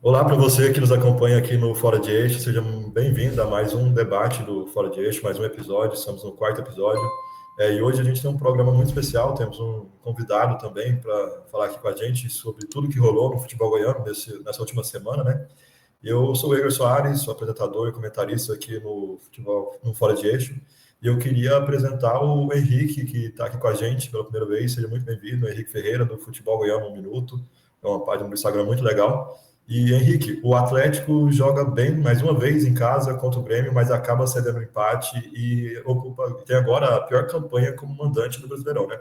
Olá para você que nos acompanha aqui no Fora de Eixo, seja bem-vindo a mais um debate do Fora de Eixo, mais um episódio, estamos no quarto episódio. E hoje a gente tem um programa muito especial, temos um convidado também para falar aqui com a gente sobre tudo que rolou no futebol goiano nessa última semana, né? Eu sou o Igor Soares, sou apresentador e comentarista aqui no futebol, no Fora de Eixo, e eu queria apresentar o Henrique, que está aqui com a gente pela primeira vez, seja muito bem-vindo, Henrique Ferreira, do Futebol Goiano 1 Minuto, é uma página do Instagram muito legal. E, Henrique, o Atlético joga bem mais uma vez em casa contra o Grêmio, mas acaba cedendo um empate e tem agora a pior campanha como mandante do Brasileirão, né?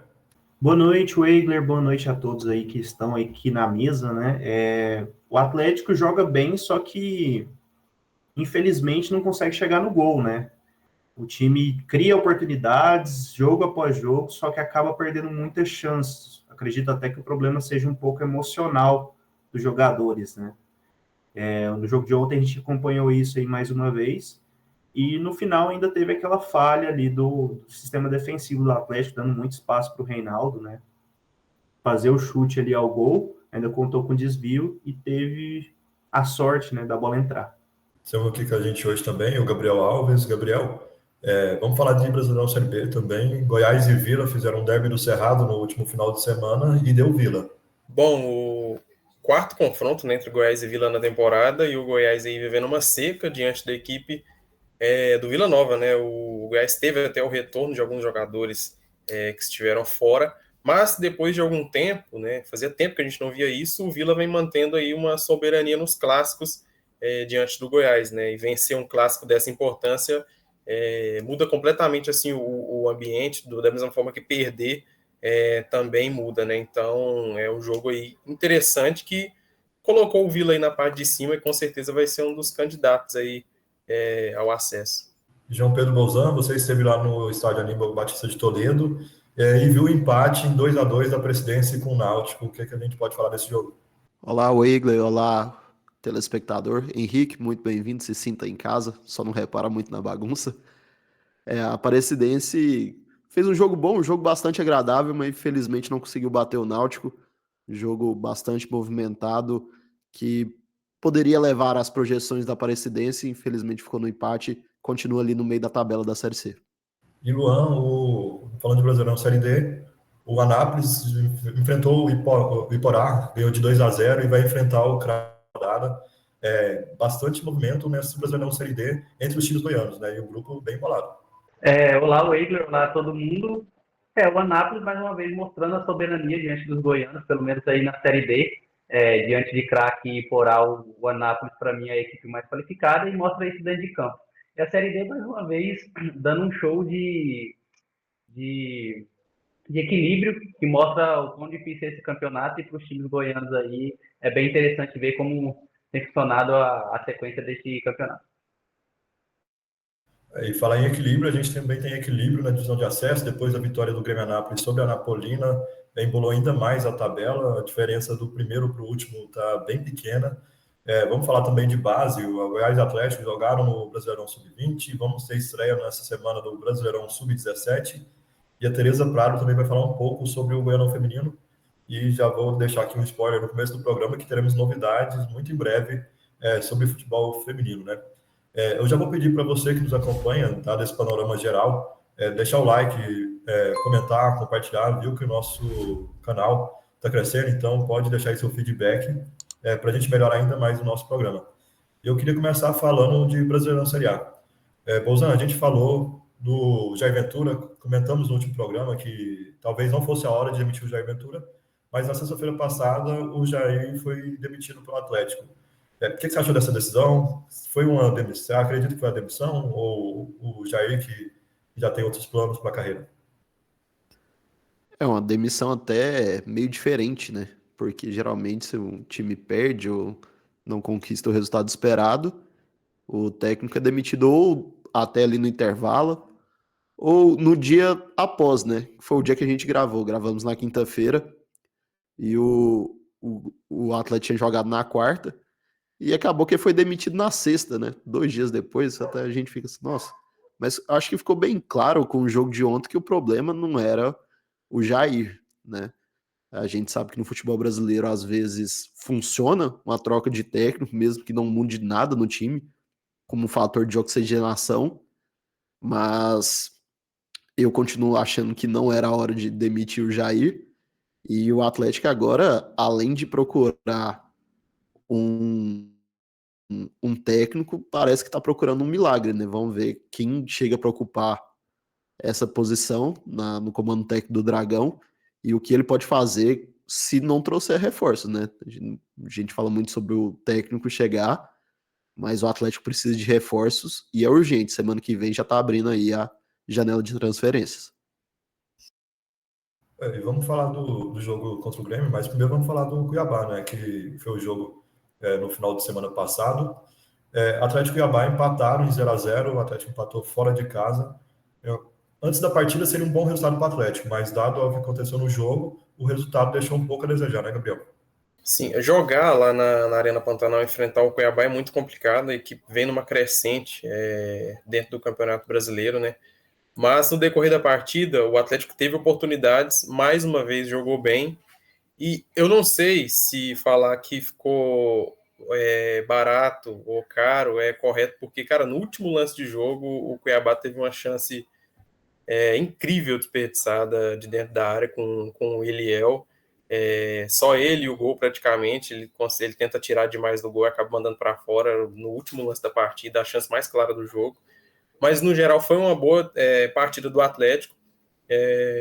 Boa noite, Weigler. Boa noite a todos aí que estão aqui na mesa, né? O Atlético joga bem, só que infelizmente não consegue chegar no gol, né? O time cria oportunidades, jogo após jogo, só que acaba perdendo muitas chances. Acredito até que o problema seja um pouco emocional dos jogadores, né? No jogo de ontem a gente acompanhou isso aí mais uma vez. E no final ainda teve aquela falha ali do sistema defensivo do Atlético, dando muito espaço para o Reinaldo, né? Fazer o chute ali ao gol, ainda contou com desvio e teve a sorte, né, da bola entrar. Estamos aqui com a gente hoje também, o Gabriel Alves. Gabriel, vamos falar de Brasileirão Série B também. Goiás e Vila fizeram um derby do Cerrado no último final de semana e deu Vila. Bom, o quarto confronto, né, entre Goiás e Vila na temporada, e o Goiás aí vivendo uma seca diante da equipe do Vila Nova, né? O Goiás teve até o retorno de alguns jogadores que estiveram fora, mas depois de algum tempo, né, fazia tempo que a gente não via isso, o Vila vem mantendo aí uma soberania nos clássicos diante do Goiás, né? E vencer um clássico dessa importância muda completamente assim o ambiente, da mesma forma que perder também muda, né? Então é um jogo aí interessante que colocou o Vila aí na parte de cima e com certeza vai ser um dos candidatos aí ao acesso. João Pedro Bolzan, você esteve lá no estádio Aníbal Batista de Toledo e viu o empate em 2-2 da Presidência com o Náutico. O que a gente pode falar desse jogo? Olá, Weigler, olá, telespectador. Henrique, muito bem-vindo, se sinta em casa, só não repara muito na bagunça. A Aparecidense fez um jogo bom, um jogo bastante agradável, mas infelizmente não conseguiu bater o Náutico. Jogo bastante movimentado, que poderia levar as projeções da Aparecidense, infelizmente ficou no empate, continua ali no meio da tabela da Série C. E Luan, falando de Brasileirão Série D, o Anápolis enfrentou o Iporá, ganhou de 2-0 e vai enfrentar o Crada. Bastante movimento nesse Brasileirão Série D entre os times goianos, né? E o grupo bem embolado. Olá, Weigler, olá a todo mundo. O Anápolis, mais uma vez, mostrando a soberania diante dos goianos, pelo menos aí na Série D. Diante de Craque e Porá, o Anápolis, para mim, é a equipe mais qualificada e mostra isso dentro de campo. E a Série D, mais uma vez, dando um show de, de equilíbrio, que mostra o quão difícil é esse campeonato, e para os times goianos aí é bem interessante ver como tem funcionado a sequência desse campeonato. E falar em equilíbrio, a gente também tem equilíbrio na divisão de acesso, depois da vitória do Grêmio Anápolis sobre a Anapolina, embolou ainda mais a tabela, a diferença do primeiro para o último está bem pequena. Vamos falar também de base, o Goiás e Atlético jogaram no Brasileirão Sub-20, vamos ter estreia nessa semana do Brasileirão Sub-17, e a Tereza Prado também vai falar um pouco sobre o Goianão Feminino, e já vou deixar aqui um spoiler no começo do programa, que teremos novidades muito em breve sobre futebol feminino, né? Eu já vou pedir para você que nos acompanha, tá, desse panorama geral, deixar o like, comentar, compartilhar, viu que o nosso canal está crescendo, então pode deixar aí seu feedback para a gente melhorar ainda mais o nosso programa. Eu queria começar falando de Brasileirão Série A. Bolzan, a gente falou do Jair Ventura, comentamos no último programa que talvez não fosse a hora de demitir o Jair Ventura, mas na sexta-feira passada o Jair foi demitido pelo Atlético. O que você achou dessa decisão? Foi uma demissão? Acredito que foi a demissão? Ou o Jair que já tem outros planos para a carreira? É uma demissão até meio diferente, né? Porque geralmente se um time perde ou não conquista o resultado esperado, o técnico é demitido ou até ali no intervalo, ou no dia após, né? Foi o dia que a gente gravou. Gravamos na quinta-feira e o Atlético tinha jogado na quarta e acabou que ele foi demitido na sexta, né? 2 dias depois, até a gente fica assim, nossa. Mas acho que ficou bem claro com o jogo de ontem que o problema não era o Jair, né? A gente sabe que no futebol brasileiro, às vezes, funciona uma troca de técnico, mesmo que não mude nada no time, como um fator de oxigenação, mas eu continuo achando que não era a hora de demitir o Jair, e o Atlético agora, além de procurar um técnico, parece que está procurando um milagre, né? Vamos ver quem chega para ocupar essa posição no comando técnico do Dragão e o que ele pode fazer se não trouxer reforço, né? A gente fala muito sobre o técnico chegar, mas o Atlético precisa de reforços e é urgente. Semana que vem já está abrindo aí a janela de transferências. E vamos falar do jogo contra o Grêmio, mas primeiro vamos falar do Cuiabá, né? Que foi o jogo no final de semana passado. Atlético e Cuiabá empataram em 0-0, o Atlético empatou fora de casa. Antes da partida seria um bom resultado para o Atlético, mas dado o que aconteceu no jogo, o resultado deixou um pouco a desejar, né, Gabriel? Sim, jogar lá na Arena Pantanal, enfrentar o Cuiabá é muito complicado, a equipe vem numa crescente dentro do Campeonato Brasileiro, né? Mas no decorrer da partida, o Atlético teve oportunidades, mais uma vez jogou bem, e eu não sei se falar que ficou barato ou caro é correto, porque, cara, no último lance de jogo, o Cuiabá teve uma chance incrível desperdiçada de dentro da área com o Eliel. Só ele e o gol praticamente, ele tenta tirar demais do gol, acaba mandando para fora no último lance da partida, a chance mais clara do jogo. Mas no geral foi uma boa partida do Atlético,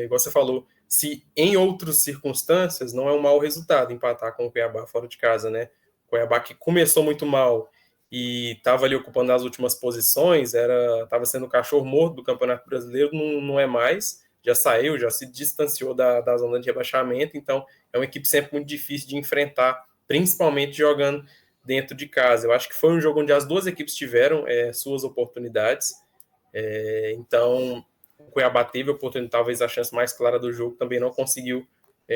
igual você falou, se em outras circunstâncias não é um mau resultado empatar com o Cuiabá fora de casa, né? O Cuiabá que começou muito mal e estava ali ocupando as últimas posições, estava sendo o cachorro morto do Campeonato Brasileiro, não é mais, já saiu, já se distanciou da zona de rebaixamento, então é uma equipe sempre muito difícil de enfrentar, principalmente jogando dentro de casa. Eu acho que foi um jogo onde as duas equipes tiveram suas oportunidades, então o Cuiabá teve a oportunidade, talvez a chance mais clara do jogo, também não conseguiu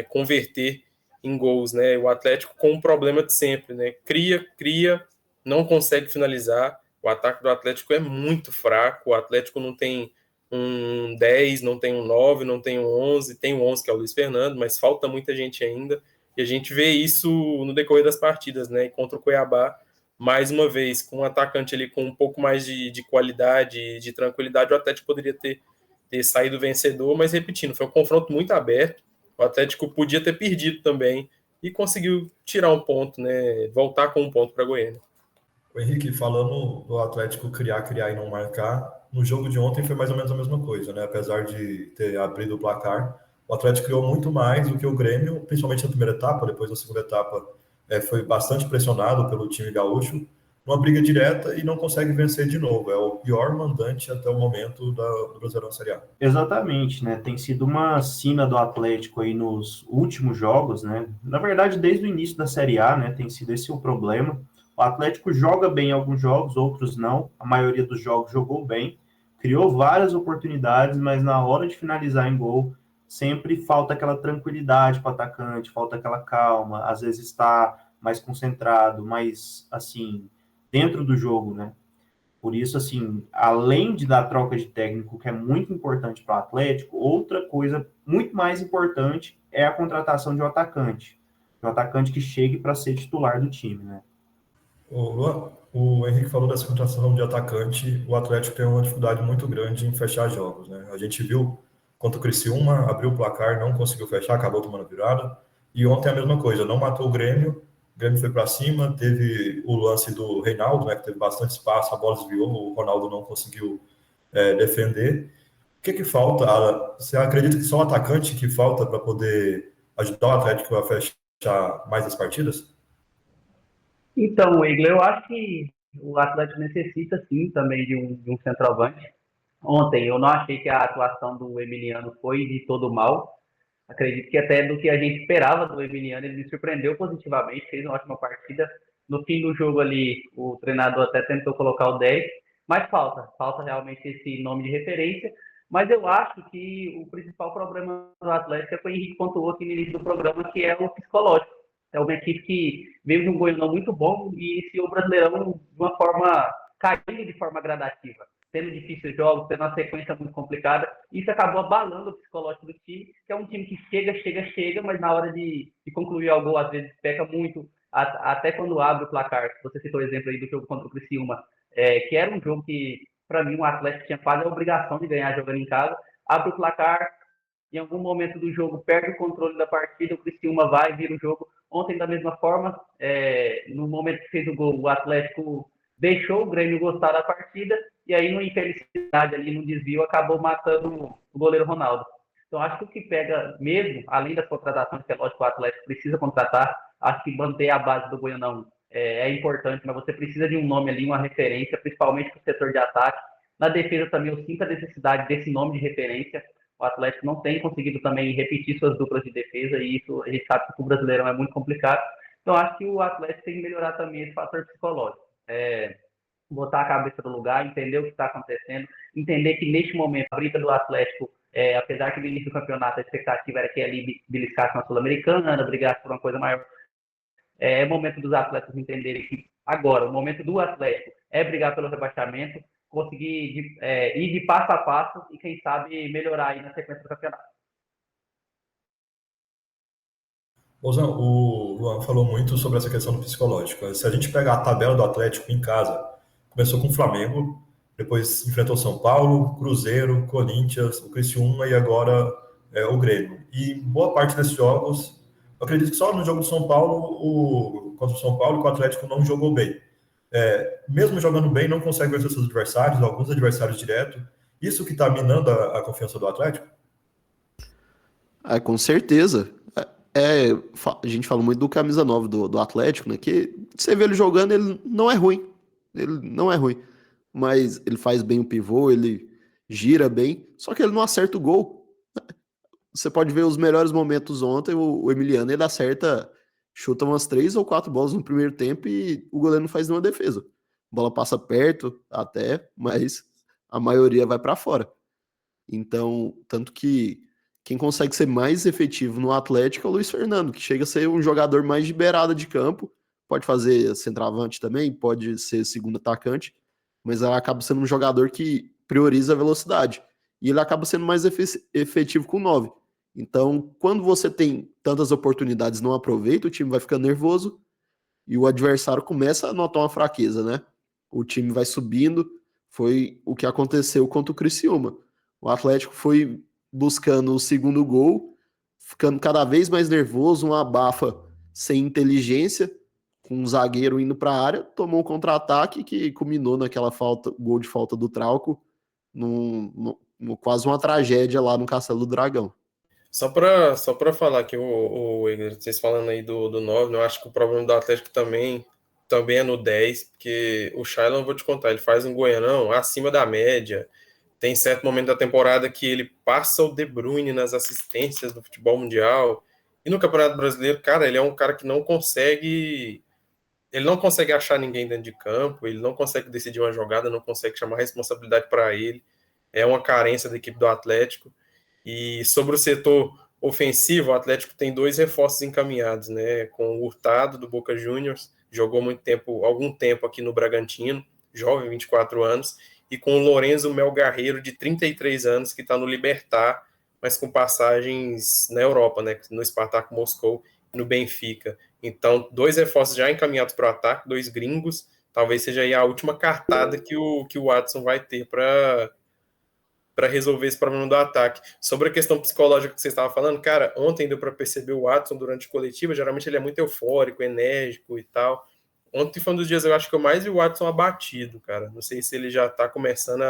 converter em gols, né? O Atlético com um problema de sempre, né? Cria, não consegue finalizar. O ataque do Atlético é muito fraco. O Atlético não tem um 10, não tem um 9, não tem um 11, tem um 11 que é o Luiz Fernando, mas falta muita gente ainda. E a gente vê isso no decorrer das partidas, né? E contra o Cuiabá, mais uma vez, com um atacante ali com um pouco mais de qualidade, de tranquilidade, o Atlético poderia ter saído vencedor, mas repetindo, foi um confronto muito aberto. O Atlético podia ter perdido também e conseguiu tirar um ponto, né? Voltar com um ponto para Goiânia. O Henrique, falando do Atlético criar e não marcar, no jogo de ontem foi mais ou menos a mesma coisa, né? Apesar de ter abrido o placar, o Atlético criou muito mais do que o Grêmio, principalmente na primeira etapa. Depois da segunda etapa foi bastante pressionado pelo time gaúcho, numa briga direta e não consegue vencer de novo. É o pior mandante até o momento do Brasileirão Série A. Exatamente, né? Tem sido uma sina do Atlético aí nos últimos jogos, né? Na verdade, desde o início da Série A, né? Tem sido esse o problema. O Atlético joga bem em alguns jogos, outros não. A maioria dos jogos jogou bem, criou várias oportunidades, mas na hora de finalizar em gol, sempre falta aquela tranquilidade para o atacante, falta aquela calma, às vezes está mais concentrado, mais, assim, dentro do jogo, né? Por isso, assim, além da troca de técnico, que é muito importante para o Atlético, outra coisa muito mais importante é a contratação de um atacante que chegue para ser titular do time, né? O Henrique falou dessa contratação de atacante. O Atlético tem uma dificuldade muito grande em fechar jogos, né? A gente viu contra o Criciúma, abriu o placar, não conseguiu fechar, acabou tomando virada. E ontem a mesma coisa, não matou o Grêmio foi para cima, teve o lance do Reinaldo, né, que teve bastante espaço, a bola desviou, o Ronaldo não conseguiu defender. O que falta? Você acredita que só um atacante que falta para poder ajudar o Atlético a fechar mais as partidas? Então, Igor, eu acho que o Atlético necessita sim também de um centroavante. Ontem eu não achei que a atuação do Emiliano foi de todo mal. Acredito que até do que a gente esperava do Emiliano, ele me surpreendeu positivamente, fez uma ótima partida. No fim do jogo ali, o treinador até tentou colocar o 10, mas falta realmente esse nome de referência. Mas eu acho que o principal problema do Atlético é o que o Henrique pontuou aqui no início do programa, que é o psicológico. É uma equipe que veio de um Goianão muito bom e iniciou o Brasileirão de uma forma caindo de forma gradativa. tendo difíceis jogos, tendo uma sequência muito complicada. Isso acabou abalando o psicológico do time, que é um time que chega, mas na hora de concluir o gol, às vezes peca muito, até quando abre o placar. Você citou o exemplo aí do jogo contra o Criciúma, que era um jogo que, para mim, o Atlético tinha quase a obrigação de ganhar jogando em casa, abre o placar, em algum momento do jogo perde o controle da partida, o Criciúma vai, vira o jogo. Ontem, da mesma forma, no momento que fez o gol, o Atlético deixou o Grêmio gostar da partida, e aí, numa infelicidade ali, no desvio, acabou matando o goleiro Ronaldo. Então, acho que o que pega mesmo, além das contratações, que é lógico que o Atlético precisa contratar, acho que manter a base do Goianão é importante, mas você precisa de um nome ali, uma referência, principalmente para o setor de ataque. Na defesa também eu sinto a necessidade desse nome de referência. O Atlético não tem conseguido também repetir suas duplas de defesa, e isso a gente sabe que o Brasileirão é muito complicado. Então, acho que o Atlético tem que melhorar também esse fator psicológico. Botar a cabeça no lugar, entender o que está acontecendo, entender que neste momento a briga do Atlético, apesar que no início do campeonato a expectativa era que ele beliscasse na Sul-Americana, brigasse por uma coisa maior, é momento dos atletas entenderem que agora o momento do Atlético é brigar pelo rebaixamento, conseguir ir de passo a passo e quem sabe melhorar aí na sequência do campeonato. Ozão, o Luan falou muito sobre essa questão do psicológico. Se a gente pegar a tabela do Atlético em casa, começou com o Flamengo, depois enfrentou São Paulo, Cruzeiro, Corinthians, o Criciúma e agora o Grêmio. E boa parte desses jogos, eu acredito que só no jogo do São Paulo, contra o São Paulo, que o Atlético não jogou bem. Mesmo jogando bem, não consegue vencer seus adversários, alguns adversários direto. Isso que está minando a confiança do Atlético? Com certeza. A gente fala muito do camisa 9 do Atlético, né? Que você vê ele jogando, ele não é ruim. Ele não é ruim. Mas ele faz bem o pivô, ele gira bem, só que ele não acerta o gol. Você pode ver os melhores momentos ontem, o Emiliano, ele acerta, chuta umas 3 ou 4 bolas no primeiro tempo e o goleiro não faz nenhuma defesa. A bola passa perto até, mas a maioria vai para fora. Então, tanto que quem consegue ser mais efetivo no Atlético é o Luiz Fernando, que chega a ser um jogador mais de beirada de campo, pode fazer centroavante também, pode ser segundo atacante, mas ela acaba sendo um jogador que prioriza a velocidade. E ele acaba sendo mais efetivo com 9. Então, quando você tem tantas oportunidades e não aproveita, o time vai ficando nervoso e o adversário começa a notar uma fraqueza, né? O time vai subindo, foi o que aconteceu contra o Criciúma. O Atlético foi buscando o segundo gol, ficando cada vez mais nervoso, uma abafa sem inteligência, com um zagueiro indo para a área, tomou um contra-ataque que culminou naquela gol de falta do Trauco, quase uma tragédia lá no Castelo do Dragão. Só para falar que vocês falando aí do 9, eu acho que o problema do Atlético também é no 10, porque o Shailon, eu vou te contar, ele faz um Goianão acima da média. Tem certo momento da temporada que ele passa o De Bruyne nas assistências do futebol mundial. E no Campeonato Brasileiro, cara, ele é um cara que não consegue achar ninguém dentro de campo, ele não consegue decidir uma jogada, não consegue chamar responsabilidade para ele. É uma carência da equipe do Atlético. E sobre o setor ofensivo, o Atlético tem 2 reforços encaminhados, né? Com o Hurtado, do Boca Juniors, jogou algum tempo aqui no Bragantino, jovem, 24 anos, e com o Lorenzo Melgarreiro, de 33 anos, que está no Libertad, mas com passagens na Europa, né? No Spartak Moscou e no Benfica. Então, 2 reforços já encaminhados para o ataque, 2 gringos, talvez seja aí a última cartada que o Watson vai ter para resolver esse problema do ataque. Sobre a questão psicológica que você estava falando, cara, ontem deu para perceber o Watson durante a coletiva, geralmente ele é muito eufórico, enérgico e tal. Ontem foi um dos dias, eu acho que eu mais vi o Watson abatido, cara. Não sei se ele já está começando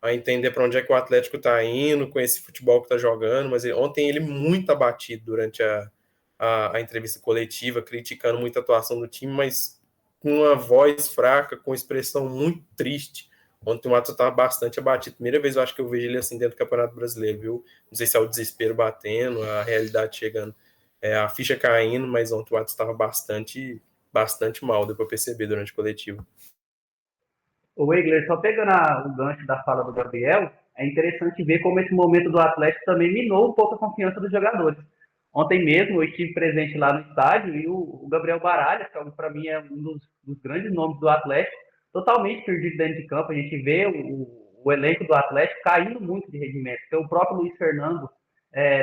a entender para onde é que o Atlético está indo com esse futebol que está jogando, mas ontem ele muito abatido durante a entrevista coletiva, criticando muito a atuação do time, mas com uma voz fraca, com expressão muito triste. Ontem o Watson estava bastante abatido. Primeira vez eu acho que eu vejo ele assim dentro do Campeonato Brasileiro, viu? Não sei se é o desespero batendo, a realidade chegando, a ficha caindo, mas ontem o Watson estava bastante mal, deu para perceber durante a coletiva. O Egler, só pegando o gancho da fala do Gabriel, é interessante ver como esse momento do Atlético também minou um pouco a confiança dos jogadores. Ontem mesmo eu estive presente lá no estádio e o Gabriel Baralhas, que para mim é um dos grandes nomes do Atlético, totalmente perdido dentro de campo. A gente vê o o elenco do Atlético caindo muito de rendimento. Porque o próprio Luiz Fernando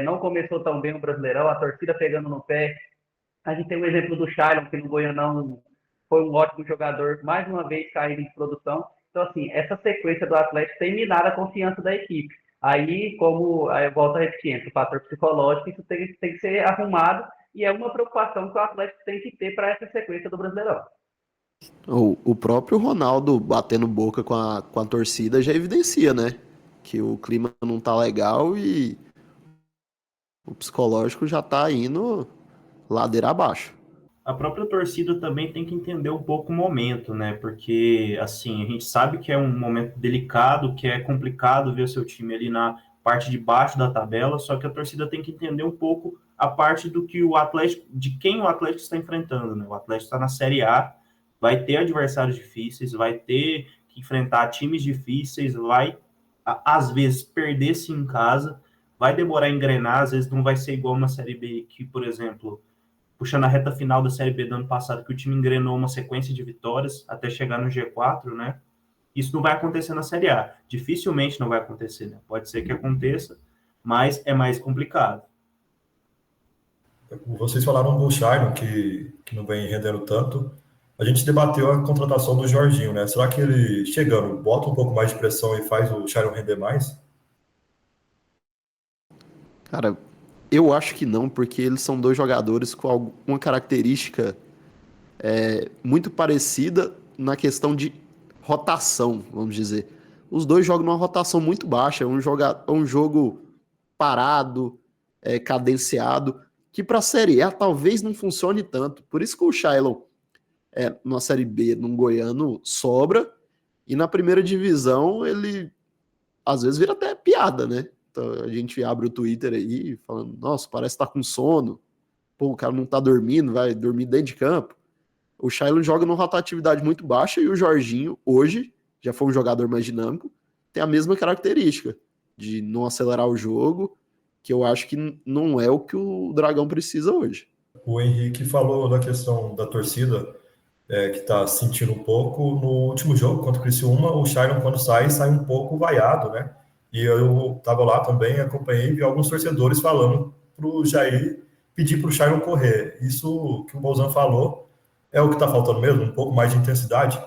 não começou tão bem no Brasileirão, a torcida pegando no pé. A gente tem o exemplo do Shailon, que no Goianão foi um ótimo jogador, mais uma vez caindo de produção. Então, assim, essa sequência do Atlético tem minado a confiança da equipe. Aí, como eu volto a repetir, entre o fator psicológico, isso tem que ser arrumado e é uma preocupação que o Atlético tem que ter para essa sequência do Brasileirão. O próprio Ronaldo batendo boca com a torcida já evidencia, né? Que o clima não tá legal e o psicológico já tá indo ladeira abaixo. A própria torcida também tem que entender um pouco o momento, né? Porque, assim, a gente sabe que é um momento delicado, que é complicado ver o seu time ali na parte de baixo da tabela, só que a torcida tem que entender um pouco a parte do que o Atlético, de quem o Atlético está enfrentando, né? O Atlético está na Série A, vai ter adversários difíceis, vai ter que enfrentar times difíceis, vai, às vezes, perder-se em casa, vai demorar a engrenar, às vezes não vai ser igual uma Série B que, por exemplo, puxando a reta final da Série B do ano passado, que o time engrenou uma sequência de vitórias até chegar no G4, né? Isso não vai acontecer na Série A. Dificilmente não vai acontecer, né? Pode ser que aconteça, mas é mais complicado. Vocês falaram do Shailon, que não vem rendendo tanto. A gente debateu a contratação do Jorginho, né? Será que ele, chegando, bota um pouco mais de pressão e faz o Shailon render mais? Cara, eu acho que não, porque eles são dois jogadores com alguma característica muito parecida na questão de rotação, vamos dizer. Os dois jogam numa rotação muito baixa, é um jogo parado, cadenciado, que para a Série A talvez não funcione tanto. Por isso que o Shailon, na Série B, num goiano, sobra, e na primeira divisão ele às vezes vira até piada, né? Então, a gente abre o Twitter aí falando, nossa, parece que tá com sono, pô, o cara não tá dormindo, vai dormir dentro de campo. O Shailon joga numa rotatividade muito baixa e o Jorginho, hoje, já foi um jogador mais dinâmico, tem a mesma característica de não acelerar o jogo, que eu acho que não é o que o Dragão precisa hoje. O Henrique falou da questão da torcida, que está sentindo um pouco. No último jogo contra o Criciúma, o Shailon, quando sai um pouco vaiado, né? E eu estava lá também, acompanhei, e vi alguns torcedores falando para o Jair pedir para o Shailon correr. Isso que o Bolzan falou é o que está faltando mesmo, um pouco mais de intensidade.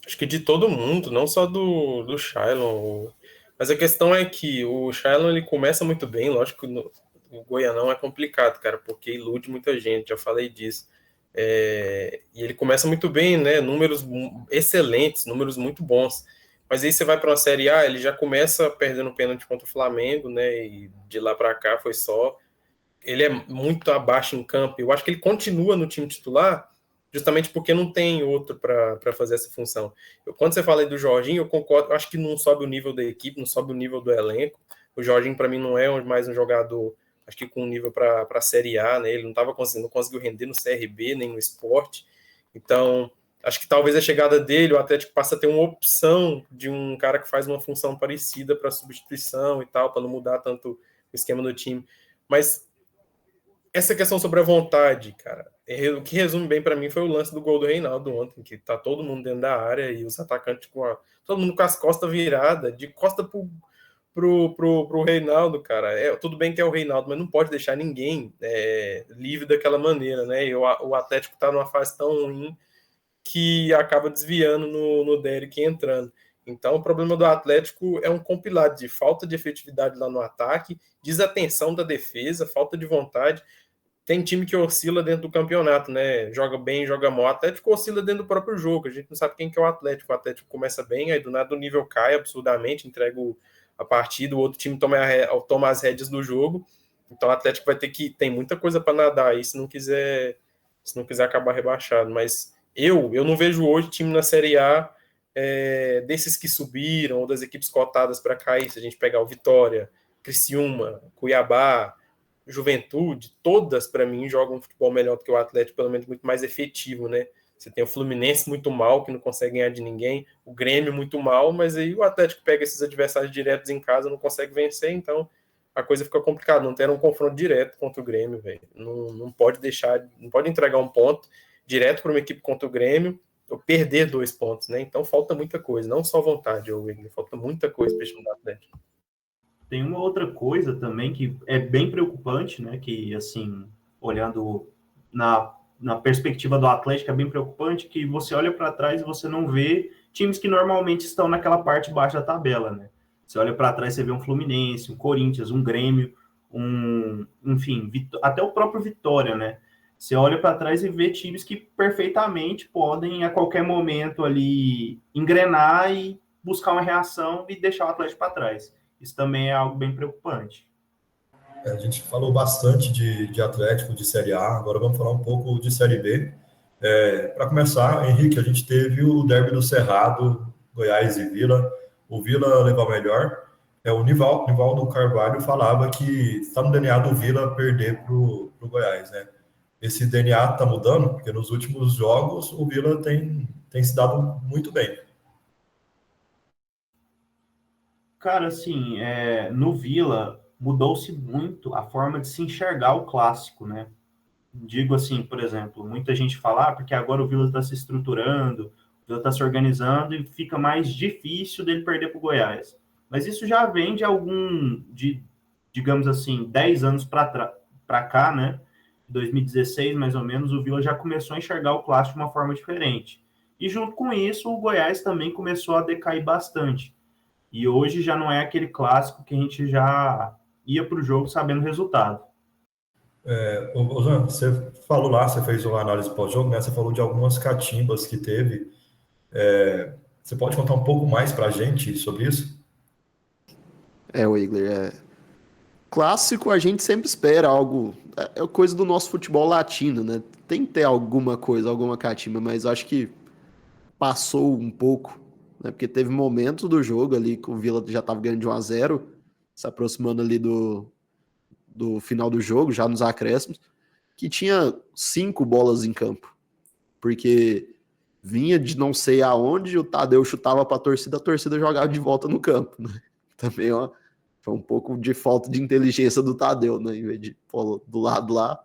Acho que de todo mundo, não só do Shailon. Mas a questão é que o Shailon ele começa muito bem, lógico que o Goianão é complicado, cara, porque ilude muita gente, já falei disso. E ele começa muito bem, né? Números excelentes, números muito bons. Mas aí você vai para uma Série A, ele já começa perdendo pênalti contra o Flamengo, né? E de lá para cá foi só. Ele é muito abaixo em campo. Eu acho que ele continua no time titular justamente porque não tem outro para fazer essa função. Quando você fala aí do Jorginho, eu concordo, eu acho que não sobe o nível da equipe, não sobe o nível do elenco. O Jorginho, para mim, não é mais um jogador, acho que com nível para a Série A, né? Ele não conseguiu render no CRB, nem no Sport. Então, acho que talvez a chegada dele, o Atlético passa a ter uma opção de um cara que faz uma função parecida para substituição e tal, para não mudar tanto o esquema do time. Mas essa questão sobre a vontade, cara, o que resume bem para mim foi o lance do gol do Reinaldo ontem, que tá todo mundo dentro da área e os atacantes todo mundo com as costas viradas, de costa pro Reinaldo, cara. Tudo bem que é o Reinaldo, mas não pode deixar ninguém livre daquela maneira, né? E o Atlético tá numa fase tão ruim que acaba desviando no Derrick entrando. Então, o problema do Atlético é um compilado de falta de efetividade lá no ataque, desatenção da defesa, falta de vontade. Tem time que oscila dentro do campeonato, né? Joga bem, joga mal. O Atlético oscila dentro do próprio jogo. A gente não sabe quem que é o Atlético. O Atlético começa bem, aí do nada o nível cai absurdamente, entrega a partida, o outro time toma as rédeas do jogo. Então o Atlético vai ter que... Tem muita coisa para nadar aí se não quiser acabar rebaixado. Mas eu não vejo hoje time na Série A desses que subiram, ou das equipes cotadas para cair. Se a gente pegar o Vitória, Criciúma, Cuiabá, Juventude, todas para mim jogam futebol melhor do que o Atlético, pelo menos muito mais efetivo, né? Você tem o Fluminense muito mal, que não consegue ganhar de ninguém, o Grêmio muito mal, mas aí o Atlético pega esses adversários diretos em casa, não consegue vencer, então a coisa fica complicada. Não ter um confronto direto contra o Grêmio, velho. Não pode deixar, não pode entregar um ponto direto para uma equipe contra o Grêmio, perder 2 pontos, né? Então falta muita coisa, não só vontade, Wegner, falta muita coisa para esse time do Atlético. Tem uma outra coisa também que é bem preocupante, né? Que, assim, olhando na perspectiva do Atlético, é bem preocupante que você olha para trás e você não vê times que normalmente estão naquela parte baixa da tabela, né? Você olha para trás, você vê um Fluminense, um Corinthians, um Grêmio, enfim, até o próprio Vitória, né? Você olha para trás e vê times que perfeitamente podem, a qualquer momento ali, engrenar e buscar uma reação e deixar o Atlético para trás. Isso também é algo bem preocupante. A gente falou bastante de Atlético, de Série A, agora vamos falar um pouco de Série B. Para começar, Henrique, a gente teve o derby do Cerrado, Goiás e Vila. O Vila levou a melhor. O Nivaldo Carvalho falava que está no DNA do Vila perder para o Goiás, né? Esse DNA está mudando, porque nos últimos jogos o Vila tem se dado muito bem. Cara, assim, no Vila mudou-se muito a forma de se enxergar o clássico, né? Digo assim, por exemplo, muita gente fala, porque agora o Vila está se estruturando, o Vila está se organizando e fica mais difícil dele perder para o Goiás. Mas isso já vem digamos assim, 10 anos para cá, né? 2016, mais ou menos, o Vila já começou a enxergar o clássico de uma forma diferente. E junto com isso, o Goiás também começou a decair bastante. E hoje já não é aquele clássico que a gente já ia para o jogo sabendo o resultado. Jean, você falou lá, você fez uma análise pós-jogo, né? Você falou de algumas catimbas que teve. Você pode contar um pouco mais para a gente sobre isso? Wigler, clássico a gente sempre espera algo, é coisa do nosso futebol latino, né? Tem que ter alguma coisa, alguma catimba, mas acho que passou um pouco, né? Porque teve momentos do jogo ali que o Vila já estava ganhando de 1-0, se aproximando ali do final do jogo, já nos acréscimos, que tinha 5 bolas em campo, porque vinha de não sei aonde, o Tadeu chutava para a torcida jogava de volta no campo, né? Também, foi um pouco de falta de inteligência do Tadeu, né? Em vez de pôr do lado lá.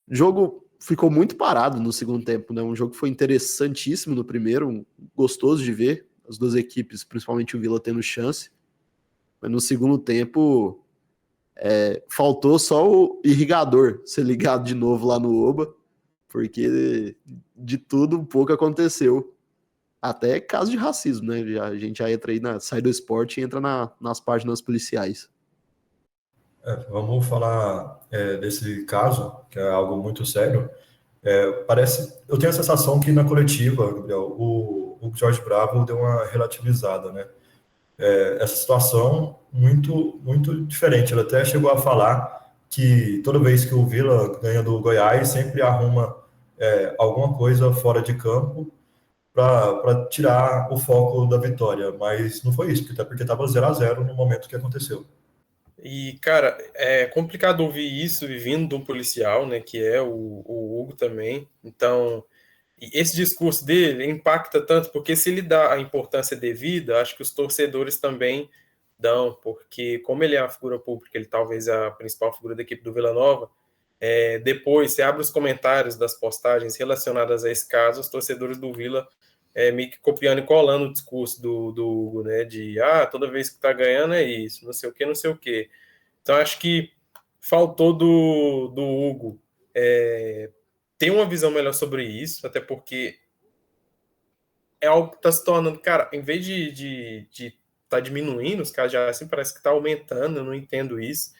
O jogo ficou muito parado no segundo tempo, né? Um jogo que foi interessantíssimo no primeiro, gostoso de ver, as duas equipes, principalmente o Vila, tendo chance. Mas no segundo tempo, faltou só o irrigador ser ligado de novo lá no Oba, porque de tudo um pouco aconteceu. Até caso de racismo, né? A gente já entra aí, sai do esporte e entra nas páginas policiais. Vamos falar desse caso, que é algo muito sério. Eu tenho a sensação que na coletiva, Gabriel, o Jorge Bravo deu uma relativizada, né? Essa situação muito, muito diferente. Ele até chegou a falar que toda vez que o Vila ganha do Goiás, sempre arruma alguma coisa fora de campo para tirar o foco da vitória, mas não foi isso, até porque estava 0-0 no momento que aconteceu. E, cara, é complicado ouvir isso vindo de um policial, né, que é o Hugo também. Então, esse discurso dele impacta tanto, porque se ele dá a importância devida, acho que os torcedores também dão, porque como ele é uma figura pública, ele talvez é a principal figura da equipe do Vila Nova, depois você abre os comentários das postagens relacionadas a esse caso, os torcedores do Vila meio que copiando e colando o discurso do Hugo, né, de toda vez que tá ganhando é isso, não sei o que, não sei o que. Então acho que faltou do Hugo ter uma visão melhor sobre isso, até porque é algo que está se tornando, cara, em vez de tá diminuindo, os casos já assim parece que tá aumentando, eu não entendo isso.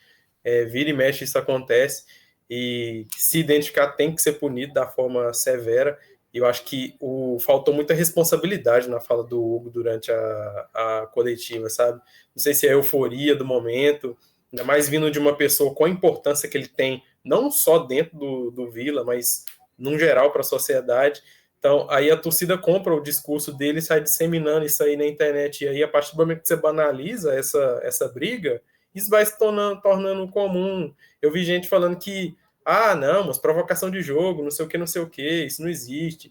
Vira e mexe isso acontece, e se identificar tem que ser punido da forma severa. Eu acho que faltou muita responsabilidade na fala do Hugo durante a coletiva, sabe? Não sei se é a euforia do momento, ainda mais vindo de uma pessoa com a importância que ele tem, não só dentro do Vila, mas num geral para a sociedade. Então, aí a torcida compra o discurso dele e sai disseminando isso aí na internet. E aí, a partir do momento que você banaliza essa briga, isso vai se tornando comum. Eu vi gente falando que não, mas provocação de jogo, não sei o que, isso não existe.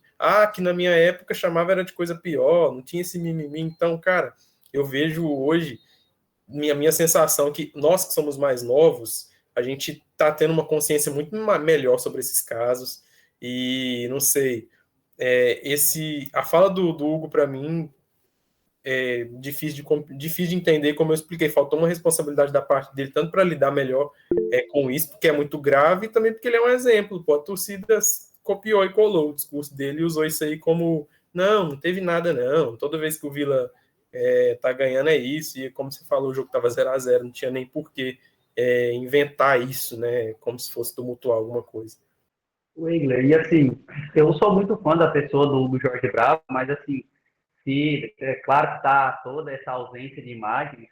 Que na minha época chamava era de coisa pior, não tinha esse mimimi. Então, cara, eu vejo hoje, minha sensação que nós que somos mais novos, a gente tá tendo uma consciência muito melhor sobre esses casos. E não sei, a fala do Hugo, para mim, é difícil de entender, como eu expliquei, faltou uma responsabilidade da parte dele, tanto para lidar melhor com isso, porque é muito grave, e também porque ele é um exemplo. Pô, a torcida copiou e colou o discurso dele e usou isso aí como, não teve nada não, toda vez que o Vila tá ganhando é isso, e como você falou, o jogo estava 0-0, não tinha nem por que inventar isso, né, como se fosse tumultuar alguma coisa. Wigler, e assim, eu sou muito fã da pessoa do Hugo Jorge Bravo, mas assim, se é claro que está toda essa ausência de imagens,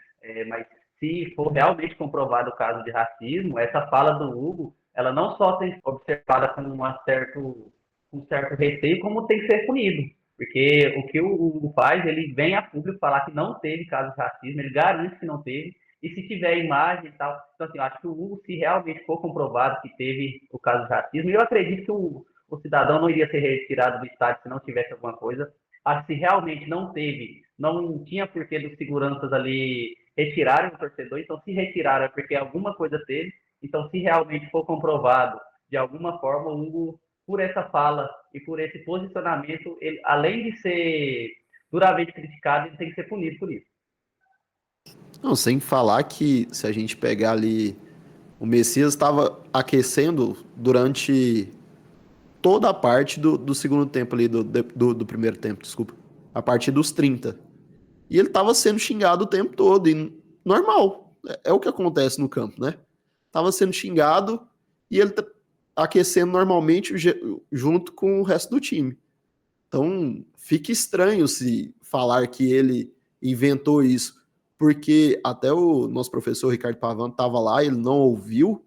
mas se for realmente comprovado o caso de racismo, essa fala do Hugo, ela não só tem que ser observada com um certo receio, como tem que ser punido. Porque o que o Hugo faz, ele vem a público falar que não teve caso de racismo, ele garante que não teve, e se tiver imagem e tal. Então, assim, eu acho que o Hugo, se realmente for comprovado que teve o caso de racismo, e eu acredito que o cidadão não iria ser retirado do estádio se não tivesse alguma coisa. Acho que se realmente não teve, não tinha porquê dos seguranças ali retirarem o torcedor, então se retiraram é porque alguma coisa teve, então se realmente for comprovado de alguma forma, o Hugo, por essa fala e por esse posicionamento, ele, além de ser duramente criticado, ele tem que ser punido por isso. Não, sem falar que se a gente pegar ali, o Messias estava aquecendo durante toda a parte do segundo tempo ali, do primeiro tempo, desculpa. A partir dos 30. E ele estava sendo xingado o tempo todo, e normal. É o que acontece no campo, né? Tava sendo xingado e ele aquecendo normalmente junto com o resto do time. Então, fica estranho se falar que ele inventou isso, porque até o nosso professor Ricardo Pavão estava lá, ele não ouviu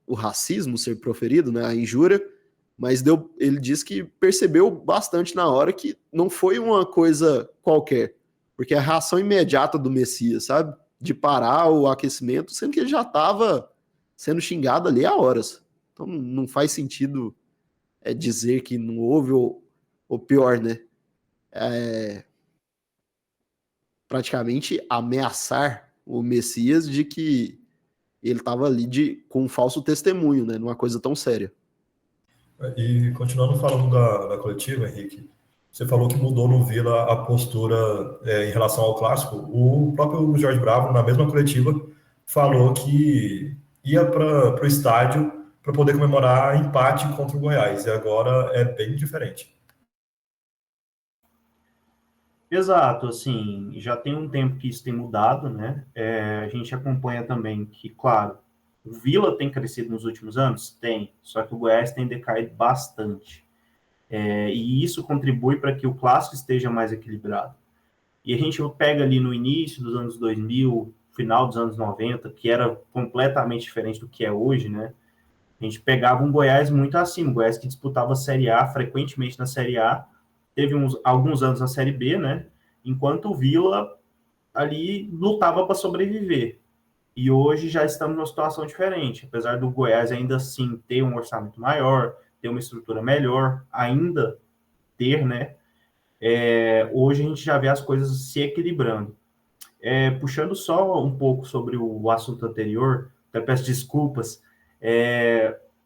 o racismo ser proferido, né, a injúria, mas ele disse que percebeu bastante na hora que não foi uma coisa qualquer, porque a reação imediata do Messias, sabe? De parar o aquecimento, sendo que ele já estava sendo xingado ali há horas. Então não faz sentido dizer que não houve, ou pior, né? Praticamente ameaçar o Messias de que ele estava ali com um falso testemunho, né? Numa coisa tão séria. E continuando falando da coletiva, Henrique, você falou que mudou no Vila a postura em relação ao clássico. O próprio Jorge Bravo, na mesma coletiva, falou que ia para o estádio para poder comemorar empate contra o Goiás. E agora é bem diferente. Exato, assim, já tem um tempo que isso tem mudado, né? A gente acompanha também que, claro, o Vila tem crescido nos últimos anos? Tem, só que o Goiás tem decaído bastante. E isso contribui para que o clássico esteja mais equilibrado. E a gente pega ali no início dos anos 2000, final dos anos 90, que era completamente diferente do que é hoje, né? A gente pegava um Goiás muito acima, um Goiás que disputava a Série A frequentemente na Série A, teve alguns anos na Série B, né? Enquanto o Vila ali lutava para sobreviver. E hoje já estamos numa situação diferente. Apesar do Goiás ainda assim ter um orçamento maior, ter uma estrutura melhor, ainda ter, né? Hoje a gente já vê as coisas se equilibrando. Puxando só um pouco sobre o assunto anterior, até peço desculpas,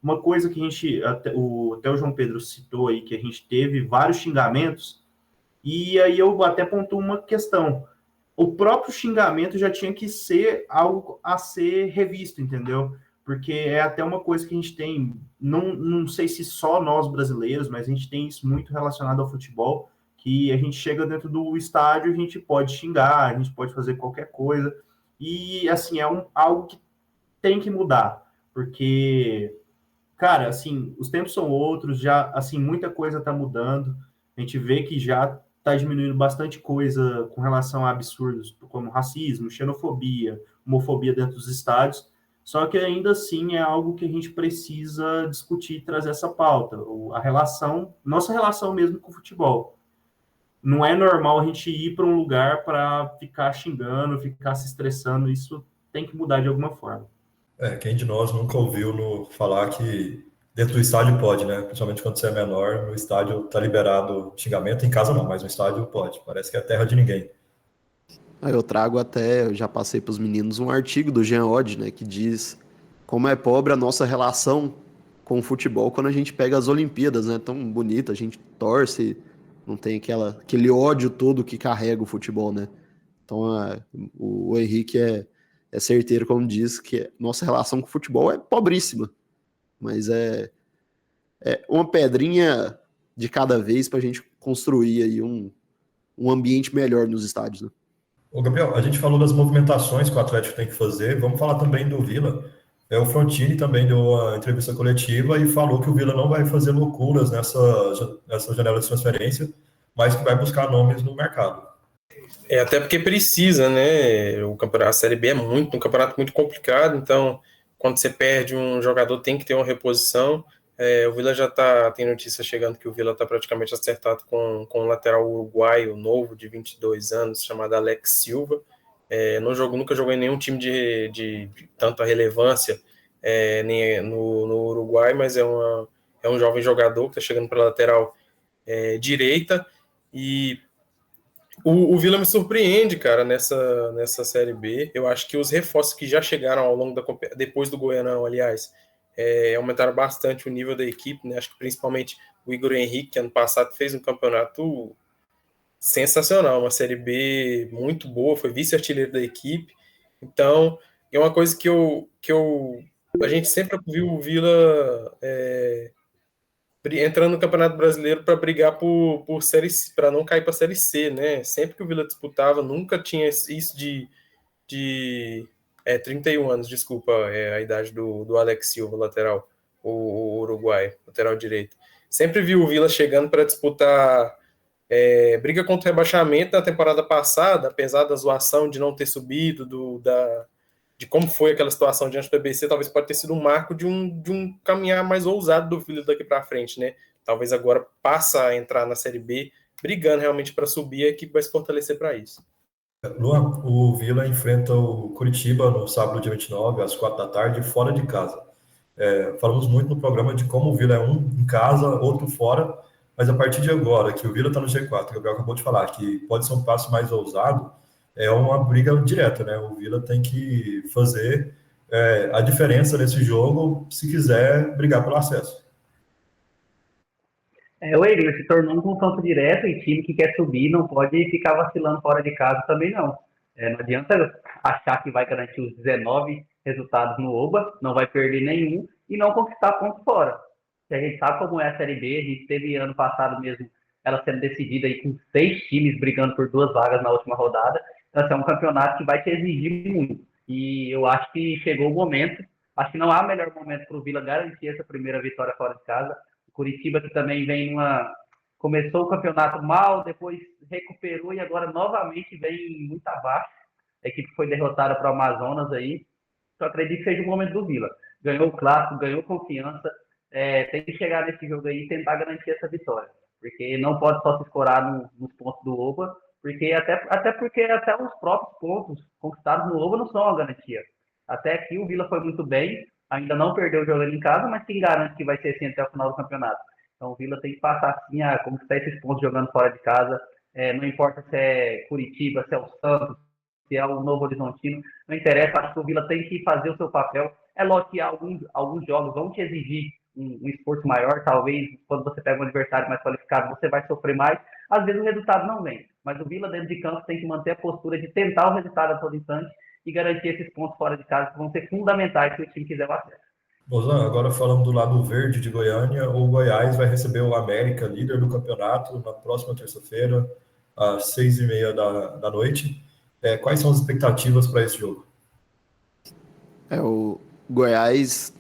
uma coisa que a gente, até o João Pedro citou aí, que a gente teve vários xingamentos, e aí eu até pontuo uma questão. O próprio xingamento já tinha que ser algo a ser revisto, entendeu? Porque é até uma coisa que a gente tem, não sei se só nós brasileiros, mas a gente tem isso muito relacionado ao futebol, que a gente chega dentro do estádio, a gente pode xingar, a gente pode fazer qualquer coisa, e assim, algo que tem que mudar, porque, cara, assim, os tempos são outros, já, assim, muita coisa tá mudando, a gente vê que já está diminuindo bastante coisa com relação a absurdos, como racismo, xenofobia, homofobia dentro dos estádios, só que ainda assim é algo que a gente precisa discutir e trazer essa pauta, nossa relação mesmo com o futebol. Não é normal a gente ir para um lugar para ficar xingando, ficar se estressando, isso tem que mudar de alguma forma. Quem de nós nunca ouviu falar que dentro do estádio pode, né? Principalmente quando você é menor, no estádio tá liberado xingamento, em casa não, mas no estádio pode. Parece que é terra de ninguém. Eu trago até, eu já passei para os meninos um artigo do Jean Oddi, né, que diz como é pobre a nossa relação com o futebol quando a gente pega as Olimpíadas, né? Tão bonito, a gente torce, não tem aquele ódio todo que carrega o futebol, né? Então o Henrique é certeiro, como diz, que nossa relação com o futebol é pobríssima, mas é uma pedrinha de cada vez para a gente construir aí um ambiente melhor nos estádios, né? Ô, Gabriel, a gente falou das movimentações que o Atlético tem que fazer, vamos falar também do Vila. O Frontini também deu uma entrevista coletiva e falou que o Vila não vai fazer loucuras nessa janela de transferência, mas que vai buscar nomes no mercado. Até porque precisa, né? A Série B é um campeonato muito complicado, então quando você perde um jogador tem que ter uma reposição. O Vila tem notícia chegando que o Vila está praticamente acertado com um lateral uruguaio novo de 22 anos, chamado Alex Silva. Nunca jogou em nenhum time de tanta relevância nem no Uruguai, mas é um jovem jogador que está chegando para a lateral direita. E o Vila me surpreende, cara, nessa Série B. Eu acho que os reforços que já chegaram ao longo depois do Goianão, aliás, aumentaram bastante o nível da equipe, né? Acho que principalmente o Igor Henrique, que ano passado fez um campeonato sensacional, uma Série B muito boa, foi vice-artilheiro da equipe. Então, é uma coisa que a gente sempre viu o Vila entrando no Campeonato Brasileiro para brigar por série, para não cair para a Série C, né? Sempre que o Vila disputava, nunca tinha isso de 31 anos, desculpa, a idade do Alex Silva, lateral, o uruguai, lateral direito. Sempre vi o Vila chegando para disputar briga contra o rebaixamento na temporada passada, apesar da zoação de não ter subido, de como foi aquela situação diante do ABC, talvez pode ter sido um marco de um caminhar mais ousado do Vila daqui para frente, né? Talvez agora passa a entrar na Série B, brigando realmente para subir, a equipe vai se fortalecer para isso. Luan, o Vila enfrenta o Curitiba no sábado, dia 29, às 4 da tarde, fora de casa. Falamos muito no programa de como o Vila é um em casa, outro fora, mas a partir de agora, que o Vila está no G4, o Gabriel acabou de falar, que pode ser um passo mais ousado, é uma briga direta, né? O Vila tem que fazer a diferença nesse jogo se quiser brigar pelo acesso. O Egler se tornou um confronto direto e time que quer subir não pode ficar vacilando fora de casa também não. Não adianta achar que vai garantir os 19 resultados no Oba, não vai perder nenhum e não conquistar pontos fora. A gente sabe como é a Série B, a gente teve ano passado mesmo ela sendo decidida aí com 6 times brigando por 2 vagas na última rodada. Então, é um campeonato que vai te exigir muito. E eu acho que chegou o momento, acho que não há melhor momento para o Vila garantir essa primeira vitória fora de casa. O Curitiba, que também começou o campeonato mal, depois recuperou e agora novamente vem muito abaixo. A equipe foi derrotada para o Amazonas aí. Só acredito que seja o momento do Vila. Ganhou o clássico, ganhou confiança. Tem que chegar nesse jogo aí e tentar garantir essa vitória. Porque não pode só se escorar nos pontos do Oba, porque até os próprios pontos conquistados no Oba não são uma garantia. Até aqui o Vila foi muito bem, ainda não perdeu jogando em casa, mas quem garante que vai ser assim até o final do campeonato? Então o Vila tem que passar assim a conquistar esses pontos jogando fora de casa. Não importa se é Curitiba, se é o Santos, se é o Novo Horizontino, não interessa, acho que o Vila tem que fazer o seu papel. É lógico que alguns jogos vão te exigir um esforço maior, talvez quando você pega um adversário mais qualificado, você vai sofrer mais, às vezes o resultado não vem, mas o Vila dentro de campo tem que manter a postura de tentar o resultado a todo instante e garantir esses pontos fora de casa que vão ser fundamentais se o time quiser o acesso. Bozan, agora falando do lado verde de Goiânia, o Goiás vai receber o América, líder do campeonato, na próxima terça-feira, às 6h30 da noite. Quais são as expectativas para esse jogo? O Goiás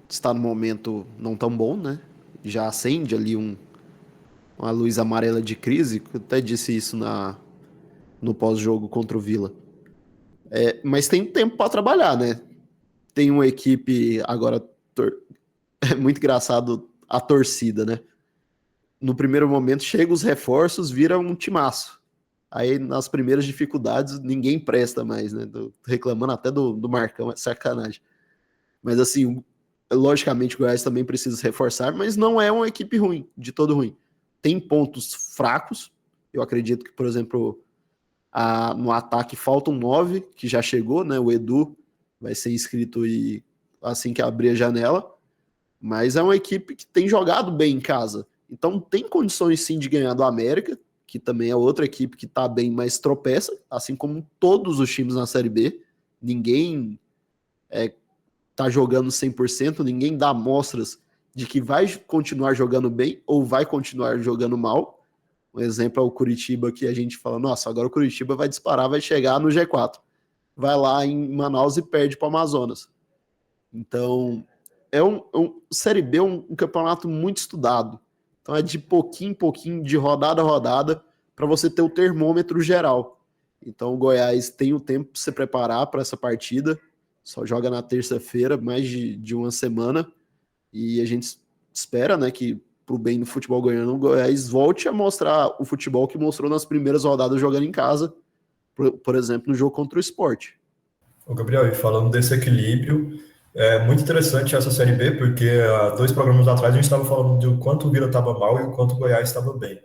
está num momento não tão bom, né? Já acende ali uma luz amarela de crise, eu até disse isso no pós-jogo contra o Vila. Mas tem tempo para trabalhar, né? Tem uma equipe agora, é muito engraçado a torcida, né? No primeiro momento chega os reforços, vira um timaço. Aí nas primeiras dificuldades ninguém presta mais, né? Tô reclamando até do Marcão, é sacanagem. Mas assim, logicamente o Goiás também precisa se reforçar, mas não é uma equipe ruim, de todo ruim. Tem pontos fracos, eu acredito que, por exemplo, no ataque faltam 9, que já chegou, né? O Edu vai ser inscrito assim que abrir a janela. mas é uma equipe que tem jogado bem em casa. Então tem condições sim de ganhar do América, que também é outra equipe que tá bem, mas tropeça, assim como todos os times na Série B. Ninguém tá jogando 100%, ninguém dá amostras de que vai continuar jogando bem ou vai continuar jogando mal. Um exemplo é o Curitiba, que a gente fala, nossa, agora o Curitiba vai disparar, vai chegar no G4. Vai lá em Manaus e perde para o Amazonas. Então, Série B é um campeonato muito estudado. Então é de pouquinho em pouquinho, de rodada a rodada, para você ter o termômetro geral. Então o Goiás tem o tempo para se preparar para essa partida, só joga na terça-feira, mais de uma semana, e a gente espera, né, que pro bem do futebol goiano, o Goiás volte a mostrar o futebol que mostrou nas primeiras rodadas jogando em casa, por exemplo, no jogo contra o Sport. Ô Gabriel, e falando desse equilíbrio, é muito interessante essa Série B, porque há 2 programas atrás a gente estava falando de o quanto o Vila estava mal e o quanto o Goiás estava bem.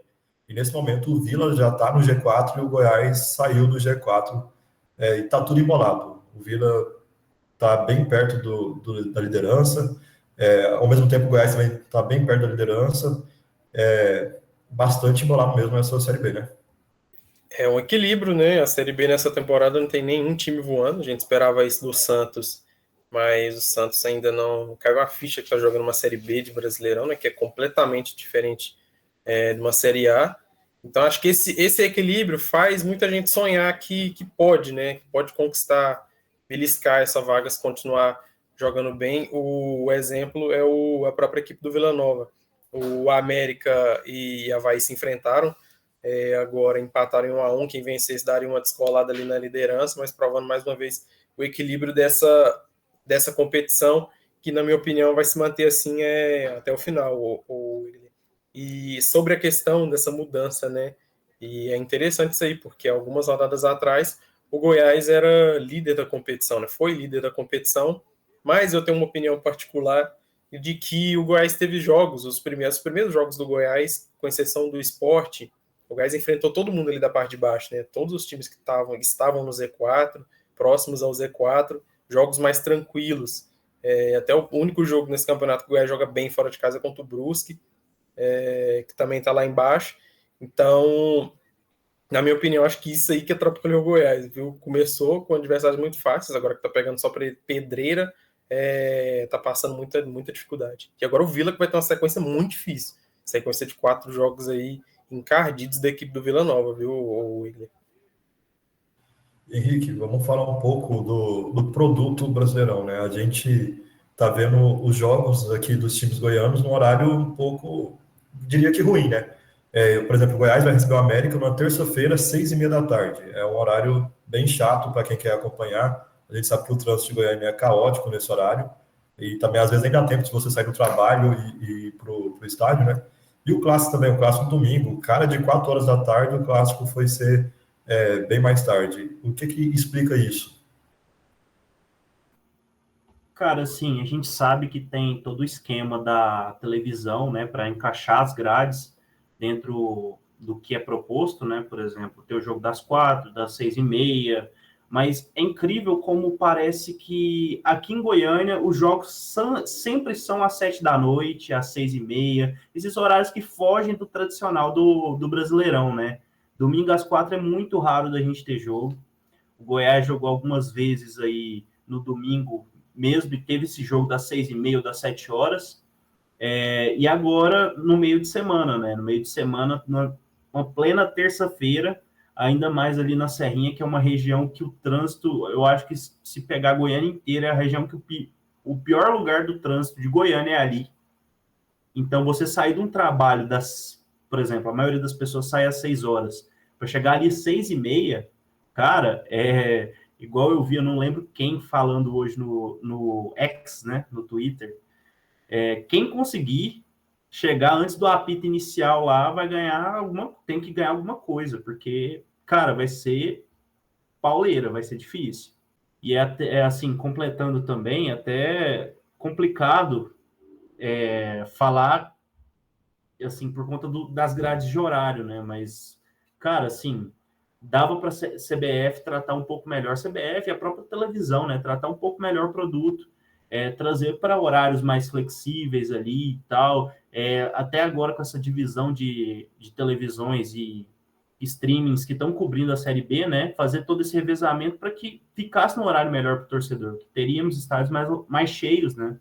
E nesse momento o Vila já está no G4 e o Goiás saiu do G4, e está tudo embolado. O Vila está bem perto da liderança, ao mesmo tempo o Goiás também está bem perto da liderança, bastante embolado mesmo essa Série B, né? É um equilíbrio, né? A Série B nessa temporada não tem nenhum time voando. A gente esperava isso do Santos, mas o Santos ainda não caiu a ficha que está jogando uma Série B de Brasileirão, né? Que é completamente diferente de uma Série A. Então, acho que esse equilíbrio faz muita gente sonhar que pode, né? Que pode conquistar, beliscar essa vaga se continuar jogando bem. O exemplo é a própria equipe do Vila Nova. O América e Avaí se enfrentaram. Agora empataram em 1-1, quem vencesse daria uma descolada ali na liderança, mas provando mais uma vez o equilíbrio dessa competição, que na minha opinião vai se manter assim até o final. E sobre a questão dessa mudança, né? E é interessante isso aí, porque algumas rodadas atrás o Goiás era líder da competição, né? Foi líder da competição, mas eu tenho uma opinião particular de que o Goiás teve jogos, os primeiros jogos do Goiás, com exceção do Sport, o Goiás enfrentou todo mundo ali da parte de baixo, né? Todos os times que estavam no Z4, próximos ao Z4, jogos mais tranquilos. Até o único jogo nesse campeonato que o Goiás joga bem fora de casa é contra o Brusque, que também está lá embaixo. Então, na minha opinião, acho que isso aí que atrapalhou o Goiás, viu? Começou com adversários muito fáceis, agora que está pegando só pedreira, está passando muita dificuldade. E agora o Vila que vai ter uma sequência muito difícil. Sequência de 4 jogos aí encardidos da equipe do Vila Nova, viu, Wigler? Henrique, vamos falar um pouco do produto brasileirão, né? A gente tá vendo os jogos aqui dos times goianos num horário um pouco, diria que ruim, né? Por exemplo, o Goiás vai receber o América numa terça-feira, 6h30 da tarde. É um horário bem chato para quem quer acompanhar. A gente sabe que o trânsito de Goiânia é caótico nesse horário. E também, às vezes, nem dá tempo de você sair do trabalho e ir pro estádio, né? E o clássico também, o clássico domingo. Cara, de 4 horas da tarde, o clássico foi ser bem mais tarde. O que explica isso? Cara, assim, a gente sabe que tem todo o esquema da televisão, né, para encaixar as grades dentro do que é proposto, né? Por exemplo, ter o jogo das 4, das 6h30, mas é incrível como parece que aqui em Goiânia os jogos sempre são às 7 da noite, às 6h30, esses horários que fogem do tradicional do Brasileirão, né? Domingo às 4 é muito raro da gente ter jogo. O Goiás jogou algumas vezes aí no domingo mesmo, e teve esse jogo das 6h30 ou das 7 horas, e agora no meio de semana, né? No meio de semana, uma plena terça-feira, ainda mais ali na Serrinha, que é uma região que o trânsito, eu acho que se pegar a Goiânia inteira, é a região que o pior lugar do trânsito de Goiânia é ali. Então, você sair de um trabalho por exemplo, a maioria das pessoas sai às 6 horas, para chegar ali às 6h30, cara, igual eu vi, eu não lembro quem falando hoje no X, né, no Twitter, quem conseguir chegar antes do apito inicial lá tem que ganhar alguma coisa, porque, cara, vai ser pauleira, vai ser difícil. E assim, completando também, até complicado falar, assim, por conta das grades de horário, né, mas, cara, assim, dava para a CBF tratar um pouco melhor, CBF e a própria televisão, né, tratar um pouco melhor o produto, trazer para horários mais flexíveis ali e tal, até agora com essa divisão de televisões e streamings que estão cobrindo a Série B, né, fazer todo esse revezamento para que ficasse no horário melhor para o torcedor, que teríamos estádios mais cheios, né?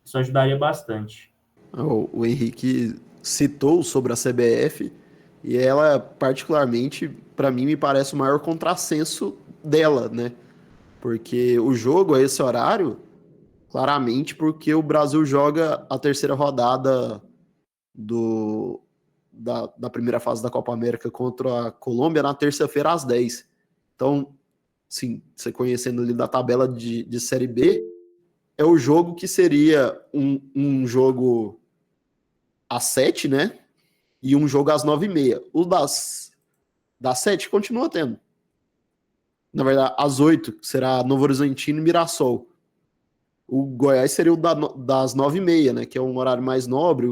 Isso ajudaria bastante. O Henrique citou sobre a CBF e ela, particularmente, para mim, me parece o maior contrassenso dela, né? Porque o jogo a esse horário, claramente porque o Brasil joga a terceira rodada da primeira fase da Copa América contra a Colômbia na terça-feira às 10. Então, sim, você conhecendo ali da tabela de Série B, é o jogo que seria um jogo às 7, né? E um jogo às 9h30. O das 7 continua tendo. Na verdade, às 8 será Novo Horizontino e Mirassol. O Goiás seria o das 9h30, né? Que é um horário mais nobre.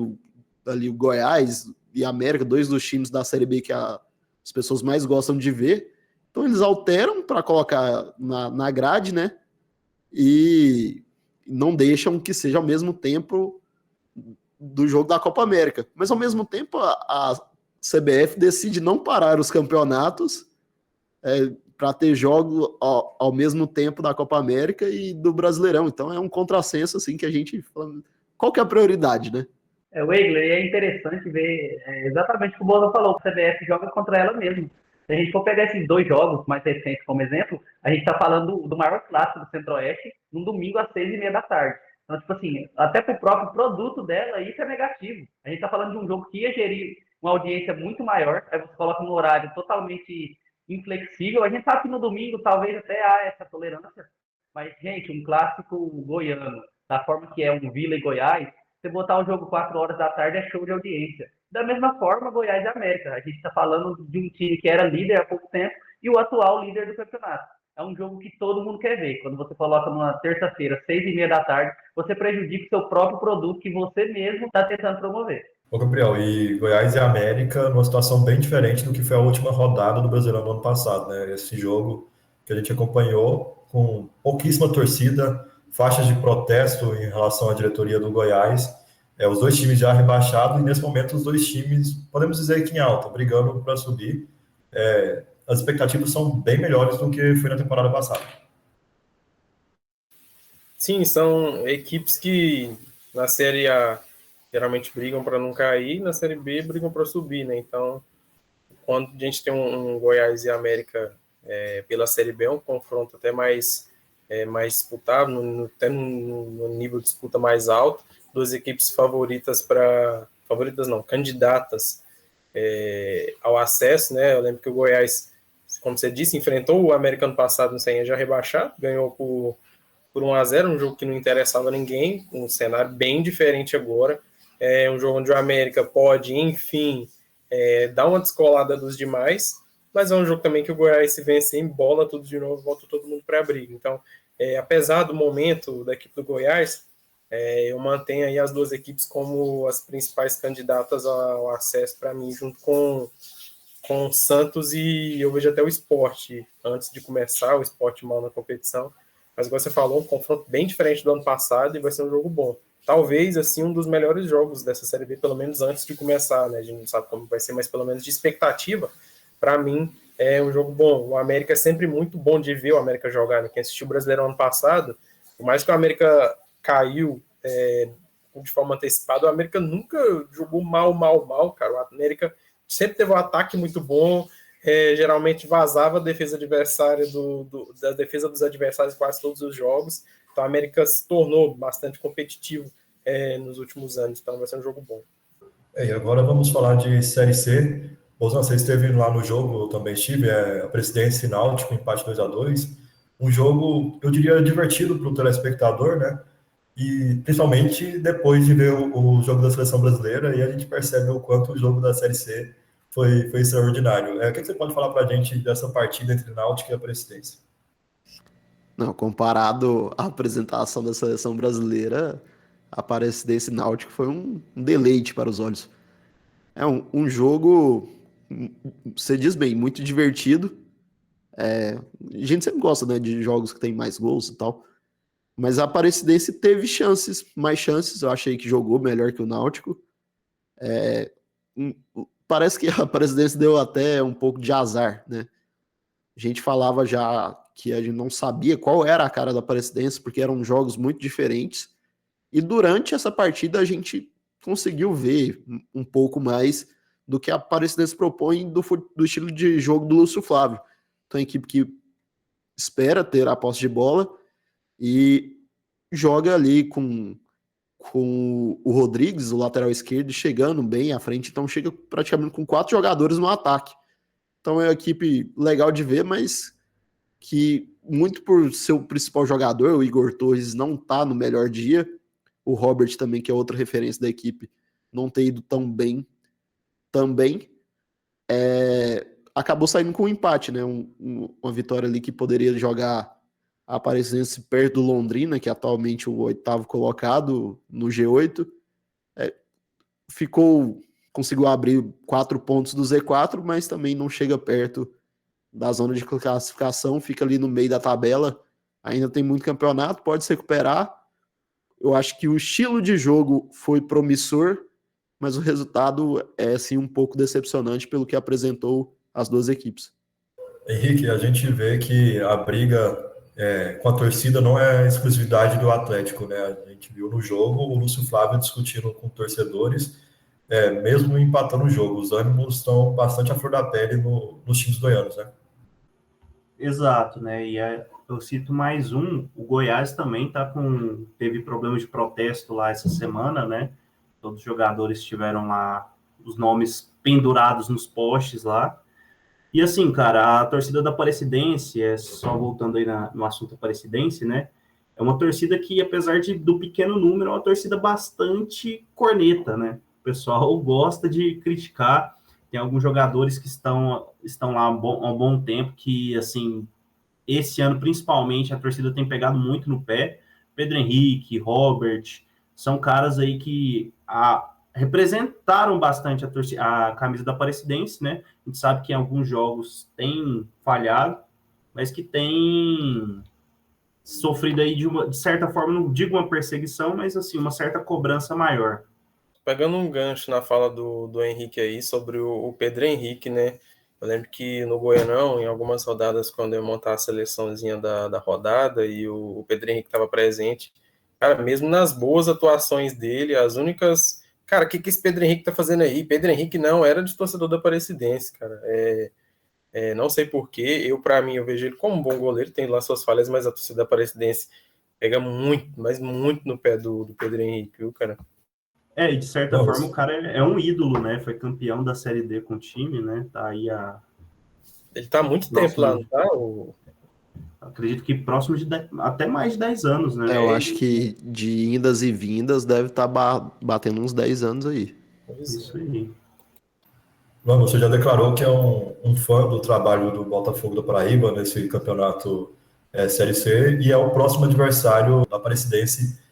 Ali o Goiás e a América, dois dos times da Série B que as pessoas mais gostam de ver. Então eles alteram para colocar na grade, né? E não deixam que seja ao mesmo tempo do jogo da Copa América. Mas ao mesmo tempo a CBF decide não parar os campeonatos para ter jogo ao mesmo tempo da Copa América e do Brasileirão. Então é um contrassenso assim que a gente fala, qual que é a prioridade, né? O Egler, é interessante ver exatamente o que o Boza falou, que a CBF joga contra ela mesma. Se a gente for pegar esses dois jogos mais recentes como exemplo, a gente está falando do maior clássico do Centro-Oeste num domingo às 6h30 da tarde. Então, tipo assim, até para o próprio produto dela, isso é negativo. A gente está falando de um jogo que ia gerir uma audiência muito maior, aí você coloca um horário totalmente inflexível. A gente sabe que no domingo talvez até há essa tolerância, mas, gente, um clássico goiano, da forma que é um Vila e Goiás, você botar o jogo 4 horas da tarde é show de audiência. Da mesma forma, Goiás e América. A gente está falando de um time que era líder há pouco tempo e o atual líder do campeonato. É um jogo que todo mundo quer ver. Quando você coloca numa terça-feira, 6h30 da tarde, você prejudica o seu próprio produto que você mesmo está tentando promover. Ô, Gabriel, e Goiás e América numa situação bem diferente do que foi a última rodada do Brasileirão do ano passado, né? Esse jogo que a gente acompanhou com pouquíssima torcida, faixas de protesto em relação à diretoria do Goiás, os dois times já rebaixados, e nesse momento os dois times, podemos dizer que em alta, brigando para subir. As expectativas são bem melhores do que foi na temporada passada. Sim, são equipes que na Série A geralmente brigam para não cair, na Série B brigam para subir, né? Então, quando a gente tem um Goiás e América pela Série B, é um confronto até mais disputado, até no nível de disputa mais alto, duas equipes candidatas ao acesso, né? Eu lembro que o Goiás, como você disse, enfrentou o América ano passado no Senha já rebaixado, ganhou por 1-0, um jogo que não interessava a ninguém, um cenário bem diferente agora, um jogo onde o América pode, enfim, dar uma descolada dos demais, mas é um jogo também que o Goiás, se vencer, embola tudo de novo, volta todo mundo para a briga. Então, apesar do momento da equipe do Goiás, eu mantenho aí as duas equipes como as principais candidatas ao acesso para mim, junto com o Santos, e eu vejo até o Sport, antes de começar, o Sport mal na competição, mas como você falou, um confronto bem diferente do ano passado e vai ser um jogo bom. Talvez, assim, um dos melhores jogos dessa Série B, pelo menos antes de começar, né? A gente não sabe como vai ser, mas pelo menos de expectativa, para mim, é um jogo bom. O América é sempre muito bom de ver o América jogar, né? Quem assistiu o Brasileirão ano passado, por mais que o América caiu de forma antecipada, o América nunca jogou mal, cara. O América sempre teve um ataque muito bom, geralmente vazava a defesa adversária da defesa dos adversários em quase todos os jogos. Então a América se tornou bastante competitivo nos últimos anos, então vai ser um jogo bom. E agora vamos falar de Série C. Bolsonaro, você esteve lá no jogo, eu também estive, a Presidência e Náutico, empate 2-2. Um jogo, eu diria, divertido para o telespectador, né? E principalmente depois de ver o jogo da Seleção Brasileira, e a gente percebe o quanto o jogo da Série C foi extraordinário. O que você pode falar para a gente dessa partida entre Náutico e a Presidência? Não, comparado à apresentação da Seleção Brasileira, a Presidência e Náutico foi um deleite para os olhos. É um jogo, você diz bem, muito divertido. A gente sempre gosta, né, de jogos que tem mais gols e tal. Mas a Aparecidense teve mais chances, eu achei que jogou melhor que o Náutico. Parece que a Aparecidense deu até um pouco de azar, né? A gente falava já que a gente não sabia qual era a cara da Aparecidense, porque eram jogos muito diferentes. E durante essa partida a gente conseguiu ver um pouco mais do que a Aparecidense propõe do estilo de jogo do Lúcio Flávio. Então, é uma equipe que espera ter a posse de bola e joga ali com o Rodrigues, o lateral esquerdo, chegando bem à frente. Então, chega praticamente com 4 jogadores no ataque. Então, é uma equipe legal de ver, mas que muito por seu principal jogador, o Igor Torres, não está no melhor dia. O Robert também, que é outra referência da equipe, não ter ido tão bem também. Acabou saindo com um empate, né? Uma vitória ali que poderia jogar a Aparecidense perto do Londrina, que é atualmente o 8º colocado no G8. Conseguiu abrir 4 pontos do Z4, mas também não chega perto da zona de classificação, fica ali no meio da tabela. Ainda tem muito campeonato, pode se recuperar. Eu acho que o estilo de jogo foi promissor, mas o resultado é assim um pouco decepcionante pelo que apresentou as duas equipes. Henrique, a gente vê que a briga com a torcida não é exclusividade do Atlético, né? A gente viu no jogo o Lúcio Flávio discutindo com torcedores, mesmo empatando o jogo. Os ânimos estão bastante à flor da pele nos times goianos, né? Exato, né? E eu cito mais o Goiás também teve problemas de protesto lá essa semana, né? Todos os jogadores tiveram lá os nomes pendurados nos postes lá. E assim, cara, a torcida da Aparecidense, só voltando aí no assunto Aparecidense, né? É uma torcida que, apesar do pequeno número, é uma torcida bastante corneta, né? O pessoal gosta de criticar. Tem alguns jogadores que estão lá há um bom tempo, que, assim, esse ano, principalmente, a torcida tem pegado muito no pé. Pedro Henrique, Robert, são caras aí que representaram bastante a camisa da Aparecidense, né? A gente sabe que em alguns jogos tem falhado, mas que tem sofrido aí de certa forma, não digo uma perseguição, mas assim, uma certa cobrança maior. Pegando um gancho na fala do Henrique aí sobre o Pedro Henrique, né? Eu lembro que no Goianão, em algumas rodadas, quando eu montar a seleçãozinha da rodada e o Pedro Henrique estava presente, cara, mesmo nas boas atuações dele, as únicas... Cara, o que esse Pedro Henrique tá fazendo aí? Pedro Henrique não era de torcedor da Aparecidense, cara. Não sei porquê. Para mim, eu vejo ele como um bom goleiro, tem lá suas falhas, mas a torcida da Aparecidense pega muito, mas muito no pé do Pedro Henrique, viu, cara? E de certa forma o cara é um ídolo, né? Foi campeão da Série D com o time, né? Tá aí Ele tá há muito tempo lá, não tá? Acredito que próximo de até mais de 10 anos, né? Eu acho que de indas e vindas deve estar batendo uns 10 anos aí. Isso aí. Vamos, você já declarou que é um fã do trabalho do Botafogo da Paraíba nesse campeonato Série C e é o próximo adversário da Aparecidense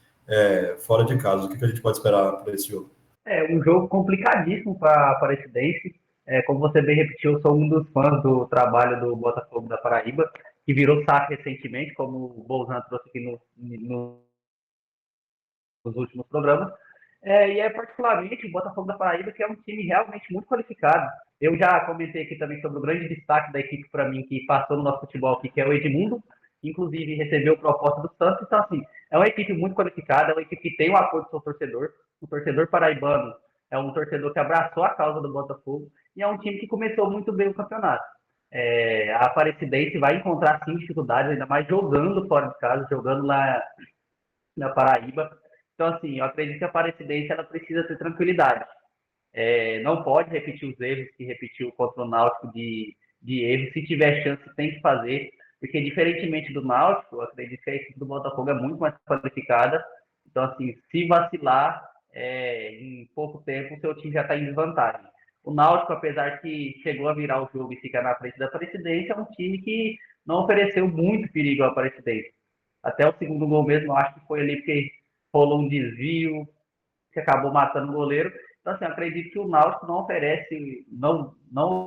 fora de casa. O que a gente pode esperar para esse jogo? É um jogo complicadíssimo para a Aparecidense. Como você bem repetiu, eu sou um dos fãs do trabalho do Botafogo da Paraíba, que virou SAF recentemente, como o Bolzan trouxe aqui nos últimos programas. E particularmente o Botafogo da Paraíba, que é um time realmente muito qualificado. Eu já comentei aqui também sobre o grande destaque da equipe para mim, que passou no nosso futebol aqui, que é o Edmundo, inclusive recebeu proposta do Santos. Então, assim, é uma equipe muito qualificada, é uma equipe que tem o apoio do seu torcedor. O torcedor paraibano é um torcedor que abraçou a causa do Botafogo e é um time que começou muito bem o campeonato. A Aparecidense vai encontrar, sim, dificuldades, ainda mais jogando fora de casa, jogando lá na Paraíba. Então, assim, eu acredito que a Aparecidense ela precisa ter tranquilidade. Não pode repetir os erros que repetiu contra o Náutico de erro. Se tiver chance, tem que fazer. Porque, diferentemente do Náutico, eu acredito que a equipe do Botafogo é muito mais qualificada. Então, assim, se vacilar, em pouco tempo, o seu time já está em desvantagem. O Náutico, apesar que chegou a virar o jogo e ficar na frente da Aparecidense, é um time que não ofereceu muito perigo à Aparecidense. Até o segundo gol mesmo, eu acho que foi ali porque rolou um desvio, que acabou matando o goleiro. Então, assim, eu acredito que o Náutico não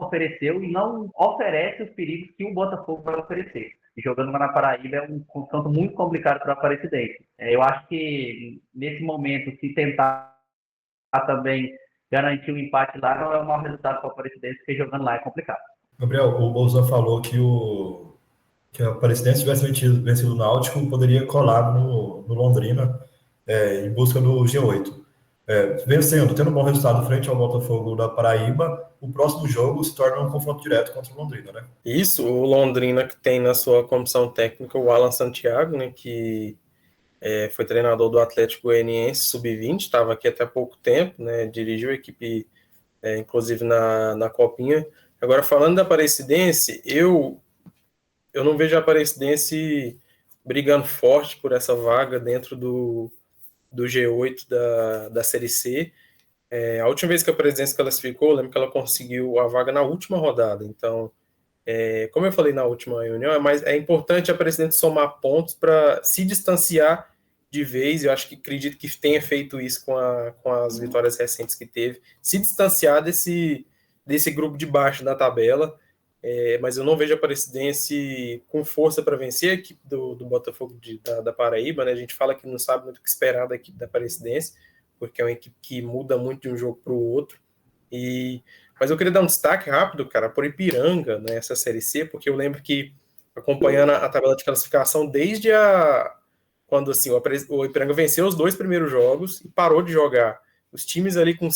ofereceu e não oferece os perigos que o Botafogo vai oferecer. e jogando lá na Paraíba é um confronto muito complicado para a Aparecidense. Eu acho que, nesse momento, se tentar também garantir um empate lá, não é um mau resultado para a Aparecidense, porque jogando lá é complicado. Gabriel, o Bolzan falou que a Aparecidense tivesse vencido o Náutico, poderia colar no Londrina em busca do G8. Vencendo, tendo um bom resultado frente ao Botafogo da Paraíba, o próximo jogo se torna um confronto direto contra o Londrina, né? Isso, o Londrina que tem na sua comissão técnica o Alan Santiago, né, que foi treinador do Atlético Goianiense Sub-20, estava aqui até há pouco tempo, né, dirigiu a equipe, inclusive na Copinha. Agora, falando da Aparecidense, eu não vejo a Aparecidense brigando forte por essa vaga dentro do G8 da Série C. A última vez que a Aparecidense classificou, eu lembro que ela conseguiu a vaga na última rodada. Então, como eu falei na última reunião, é importante a Aparecidense somar pontos para se distanciar de vez. Eu acredito que tenha feito isso com as vitórias recentes que teve, se distanciar desse grupo de baixo da tabela. Mas eu não vejo a Aparecidense com força para vencer a equipe do Botafogo da Paraíba, né? A gente fala que não sabe muito o que esperar da equipe da Aparecidense, porque é uma equipe que muda muito de um jogo para o outro. Mas eu queria dar um destaque rápido, cara, por Ipiranga nessa Série C, porque eu lembro que, acompanhando a tabela de classificação desde quando assim, o Ipiranga venceu os 2 primeiros jogos e parou de jogar. Os times ali com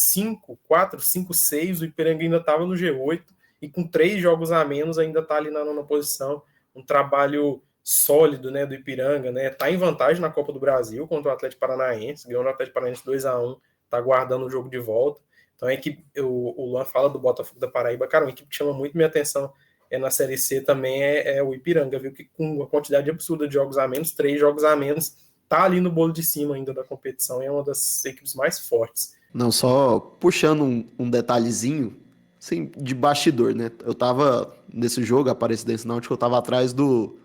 4, 5, 6, o Ipiranga ainda estava no G8, e com 3 jogos a menos ainda está ali na 9ª posição. Um trabalho sólido, né, do Ipiranga, né? Está em vantagem na Copa do Brasil contra o Atlético Paranaense, ganhou no Atlético Paranaense 2-1, está aguardando o jogo de volta. Então a equipe, o Luan fala do Botafogo da Paraíba, cara, uma equipe que chama muito minha atenção na Série C também é o Ipiranga, viu, que com uma quantidade absurda de jogos a menos, 3 jogos a menos, tá ali no bolo de cima ainda da competição, e é uma das equipes mais fortes. Não, só puxando um detalhezinho, assim, de bastidor, né? Eu tava nesse jogo, a Aparecidense Náutico, eu tava atrás do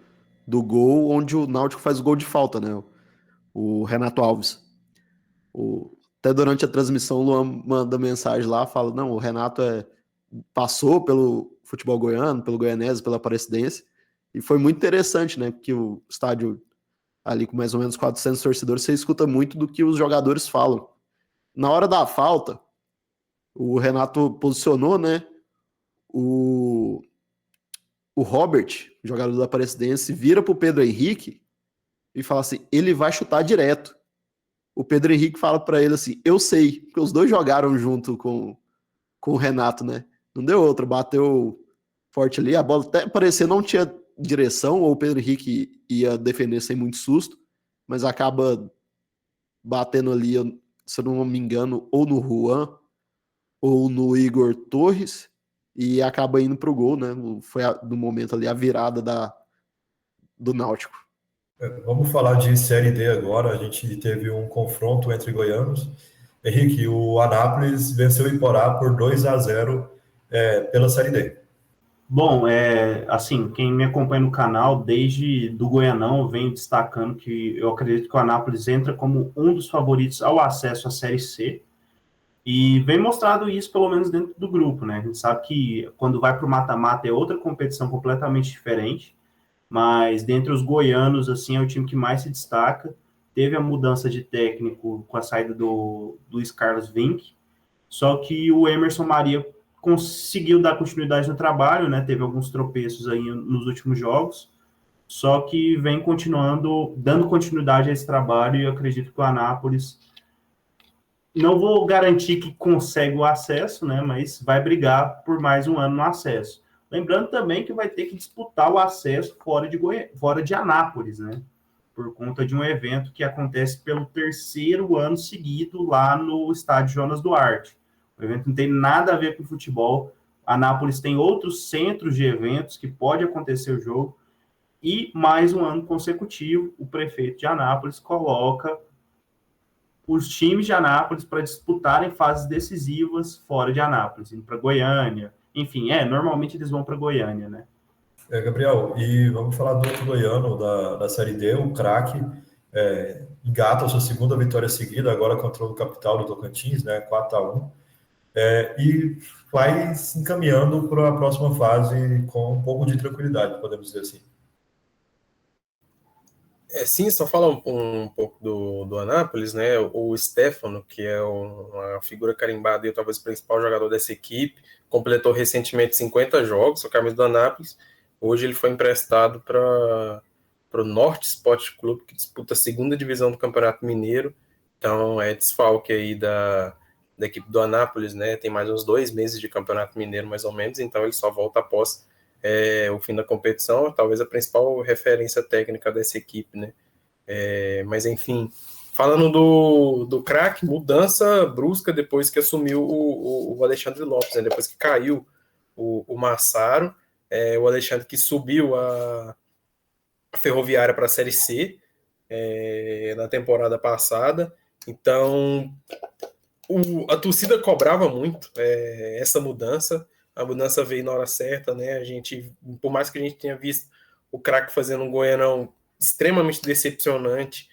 gol onde o Náutico faz o gol de falta, né? O Renato Alves. Até durante a transmissão o Luan manda mensagem lá, fala, não, o Renato passou pelo futebol goiano, pelo Goianese, pela Aparecidense, e foi muito interessante, né? Porque o estádio ali com mais ou menos 400 torcedores, você escuta muito do que os jogadores falam. Na hora da falta, o Renato posicionou, né? O Robert, jogador da Aparecidense, vira pro Pedro Henrique e fala assim, ele vai chutar direto. O Pedro Henrique fala para ele assim, eu sei, porque os dois jogaram junto com o Renato, né? Não deu outra, bateu forte ali, a bola até parecia não tinha direção, ou o Pedro Henrique ia defender sem muito susto, mas acaba batendo ali, se eu não me engano, ou no Juan, ou no Igor Torres, e acaba indo pro gol, né? Foi no momento ali a virada do Náutico. Vamos falar de Série D agora. A gente teve um confronto entre goianos. Henrique, o Anápolis venceu o Iporá por 2-0 pela Série D. Bom, assim, quem me acompanha no canal, desde do Goianão, eu venho destacando que eu acredito que o Anápolis entra como um dos favoritos ao acesso à Série C, e vem mostrado isso, pelo menos dentro do grupo, né? A gente sabe que quando vai para o mata-mata é outra competição completamente diferente, mas dentre os goianos, assim, é o time que mais se destaca. Teve a mudança de técnico com a saída do Luiz Carlos Vinck, só que o Emerson Maria conseguiu dar continuidade no trabalho, né? Teve alguns tropeços aí nos últimos jogos, só que vem continuando, dando continuidade a esse trabalho, e eu acredito que o Anápolis, não vou garantir que consegue o acesso, né? Mas vai brigar por mais um ano no acesso. Lembrando também que vai ter que disputar o acesso fora de Anápolis, né? Por conta de um evento que acontece pelo 3º ano seguido lá no estádio Jonas Duarte. O evento não tem nada a ver com futebol. Anápolis tem outros centros de eventos que pode acontecer o jogo. E mais um ano consecutivo, o prefeito de Anápolis coloca os times de Anápolis para disputarem fases decisivas fora de Anápolis, indo para Goiânia. Enfim, normalmente eles vão para Goiânia, né? Gabriel, e vamos falar do outro goiano da Série D, o Craque, engata a sua segunda vitória seguida, agora contra o Capital do Tocantins, né, 4-1, e vai se encaminhando para a próxima fase com um pouco de tranquilidade, podemos dizer assim. Sim, só falar um pouco do Anápolis, né? O Stefano, que é uma figura carimbada e talvez o principal jogador dessa equipe, completou recentemente 50 jogos com a camisa do Anápolis. Hoje ele foi emprestado para o Norte Sport Clube, que disputa a segunda divisão do Campeonato Mineiro. Então é desfalque aí da equipe do Anápolis, né? Tem mais uns 2 meses de Campeonato Mineiro, mais ou menos, então ele só volta após o fim da competição, talvez a principal referência técnica dessa equipe, né? Mas enfim, falando do craque, mudança brusca depois que assumiu o Alexandre Lopes, né? Depois que caiu o Massaro, o Alexandre que subiu a Ferroviária para a Série C na temporada passada. Então a torcida cobrava muito essa mudança. A mudança veio na hora certa, né? A gente, por mais que a gente tenha visto o craque fazendo um Goianão extremamente decepcionante,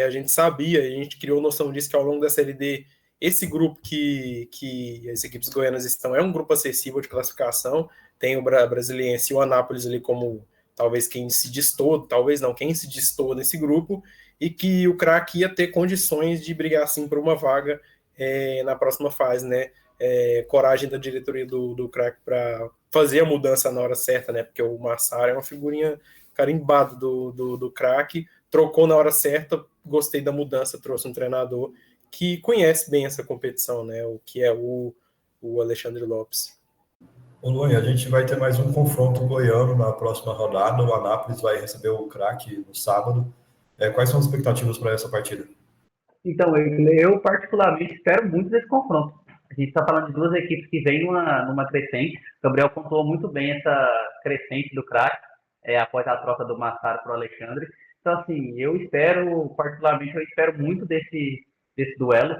a gente sabia, a gente criou noção disso, que ao longo da Série D, esse grupo que as equipes goianas estão é um grupo acessível de classificação. Tem o Brasiliense e o Anápolis ali como talvez quem se destoa, talvez não, quem se destoa nesse grupo, e que o craque ia ter condições de brigar assim por uma vaga na próxima fase, né? Coragem da diretoria do craque para fazer a mudança na hora certa, né? Porque o Massaro é uma figurinha carimbada do craque, trocou na hora certa, gostei da mudança, trouxe um treinador que conhece bem essa competição, né? O que é o Alexandre Lopes. Ô Luan, a gente vai ter mais um confronto goiano na próxima rodada. O Anápolis vai receber o craque no sábado. Quais são as expectativas para essa partida? Então, eu particularmente espero muito desse confronto. A gente está falando de duas equipes que vêm numa crescente. O Gabriel pontuou muito bem essa crescente do craque, após a troca do Massaro para o Alexandre. Então, assim, particularmente, eu espero muito desse duelo.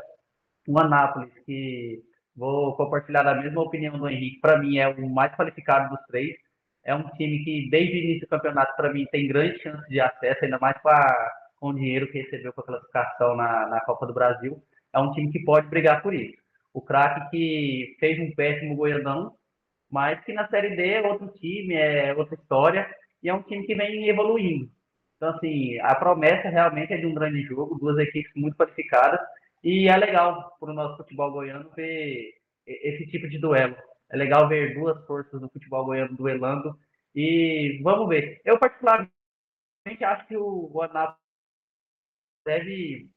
O Anápolis, que vou compartilhar a mesma opinião do Henrique, para mim é o mais qualificado dos três. É um time que, desde o início do campeonato, para mim, tem grande chance de acesso, ainda mais com o dinheiro que recebeu com a classificação na Copa do Brasil. É um time que pode brigar por isso. O craque que fez um péssimo Goianão, mas que na Série D é outro time, é outra história, e é um time que vem evoluindo. Então, assim, a promessa realmente é de um grande jogo, duas equipes muito qualificadas, e é legal para o nosso futebol goiano ver esse tipo de duelo. É legal ver duas forças do futebol goiano duelando, e vamos ver. Eu, particularmente, acho que o Anápolis deve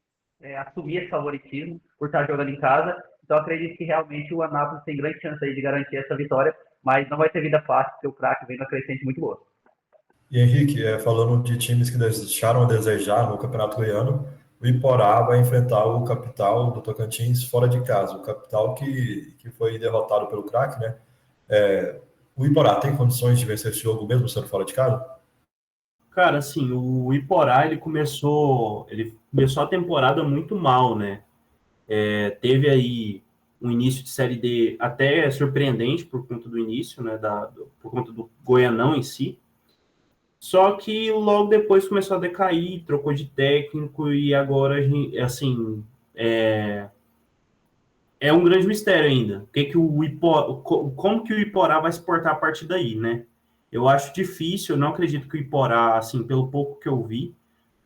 assumir esse favoritismo por estar jogando em casa. Então, acredito que realmente o Anápolis tem grande chance aí de garantir essa vitória, mas não vai ter vida fácil, porque o craque vem na crescente muito boa. E Henrique, falando de times que deixaram a desejar no Campeonato Goiano, o Iporá vai enfrentar o Capital do Tocantins fora de casa. O Capital que foi derrotado pelo craque, né? O Iporá tem condições de vencer esse jogo mesmo sendo fora de casa? Cara, assim, o Iporá, ele começou a temporada muito mal, né? Teve aí um início de Série D até surpreendente por conta do início, né? Por conta do Goianão em si. Só que logo depois começou a decair, trocou de técnico e agora, assim, é um grande mistério ainda. Como que o Iporá vai se portar a partir daí, né? Eu acho difícil, eu não acredito que o Iporá, assim, pelo pouco que eu vi,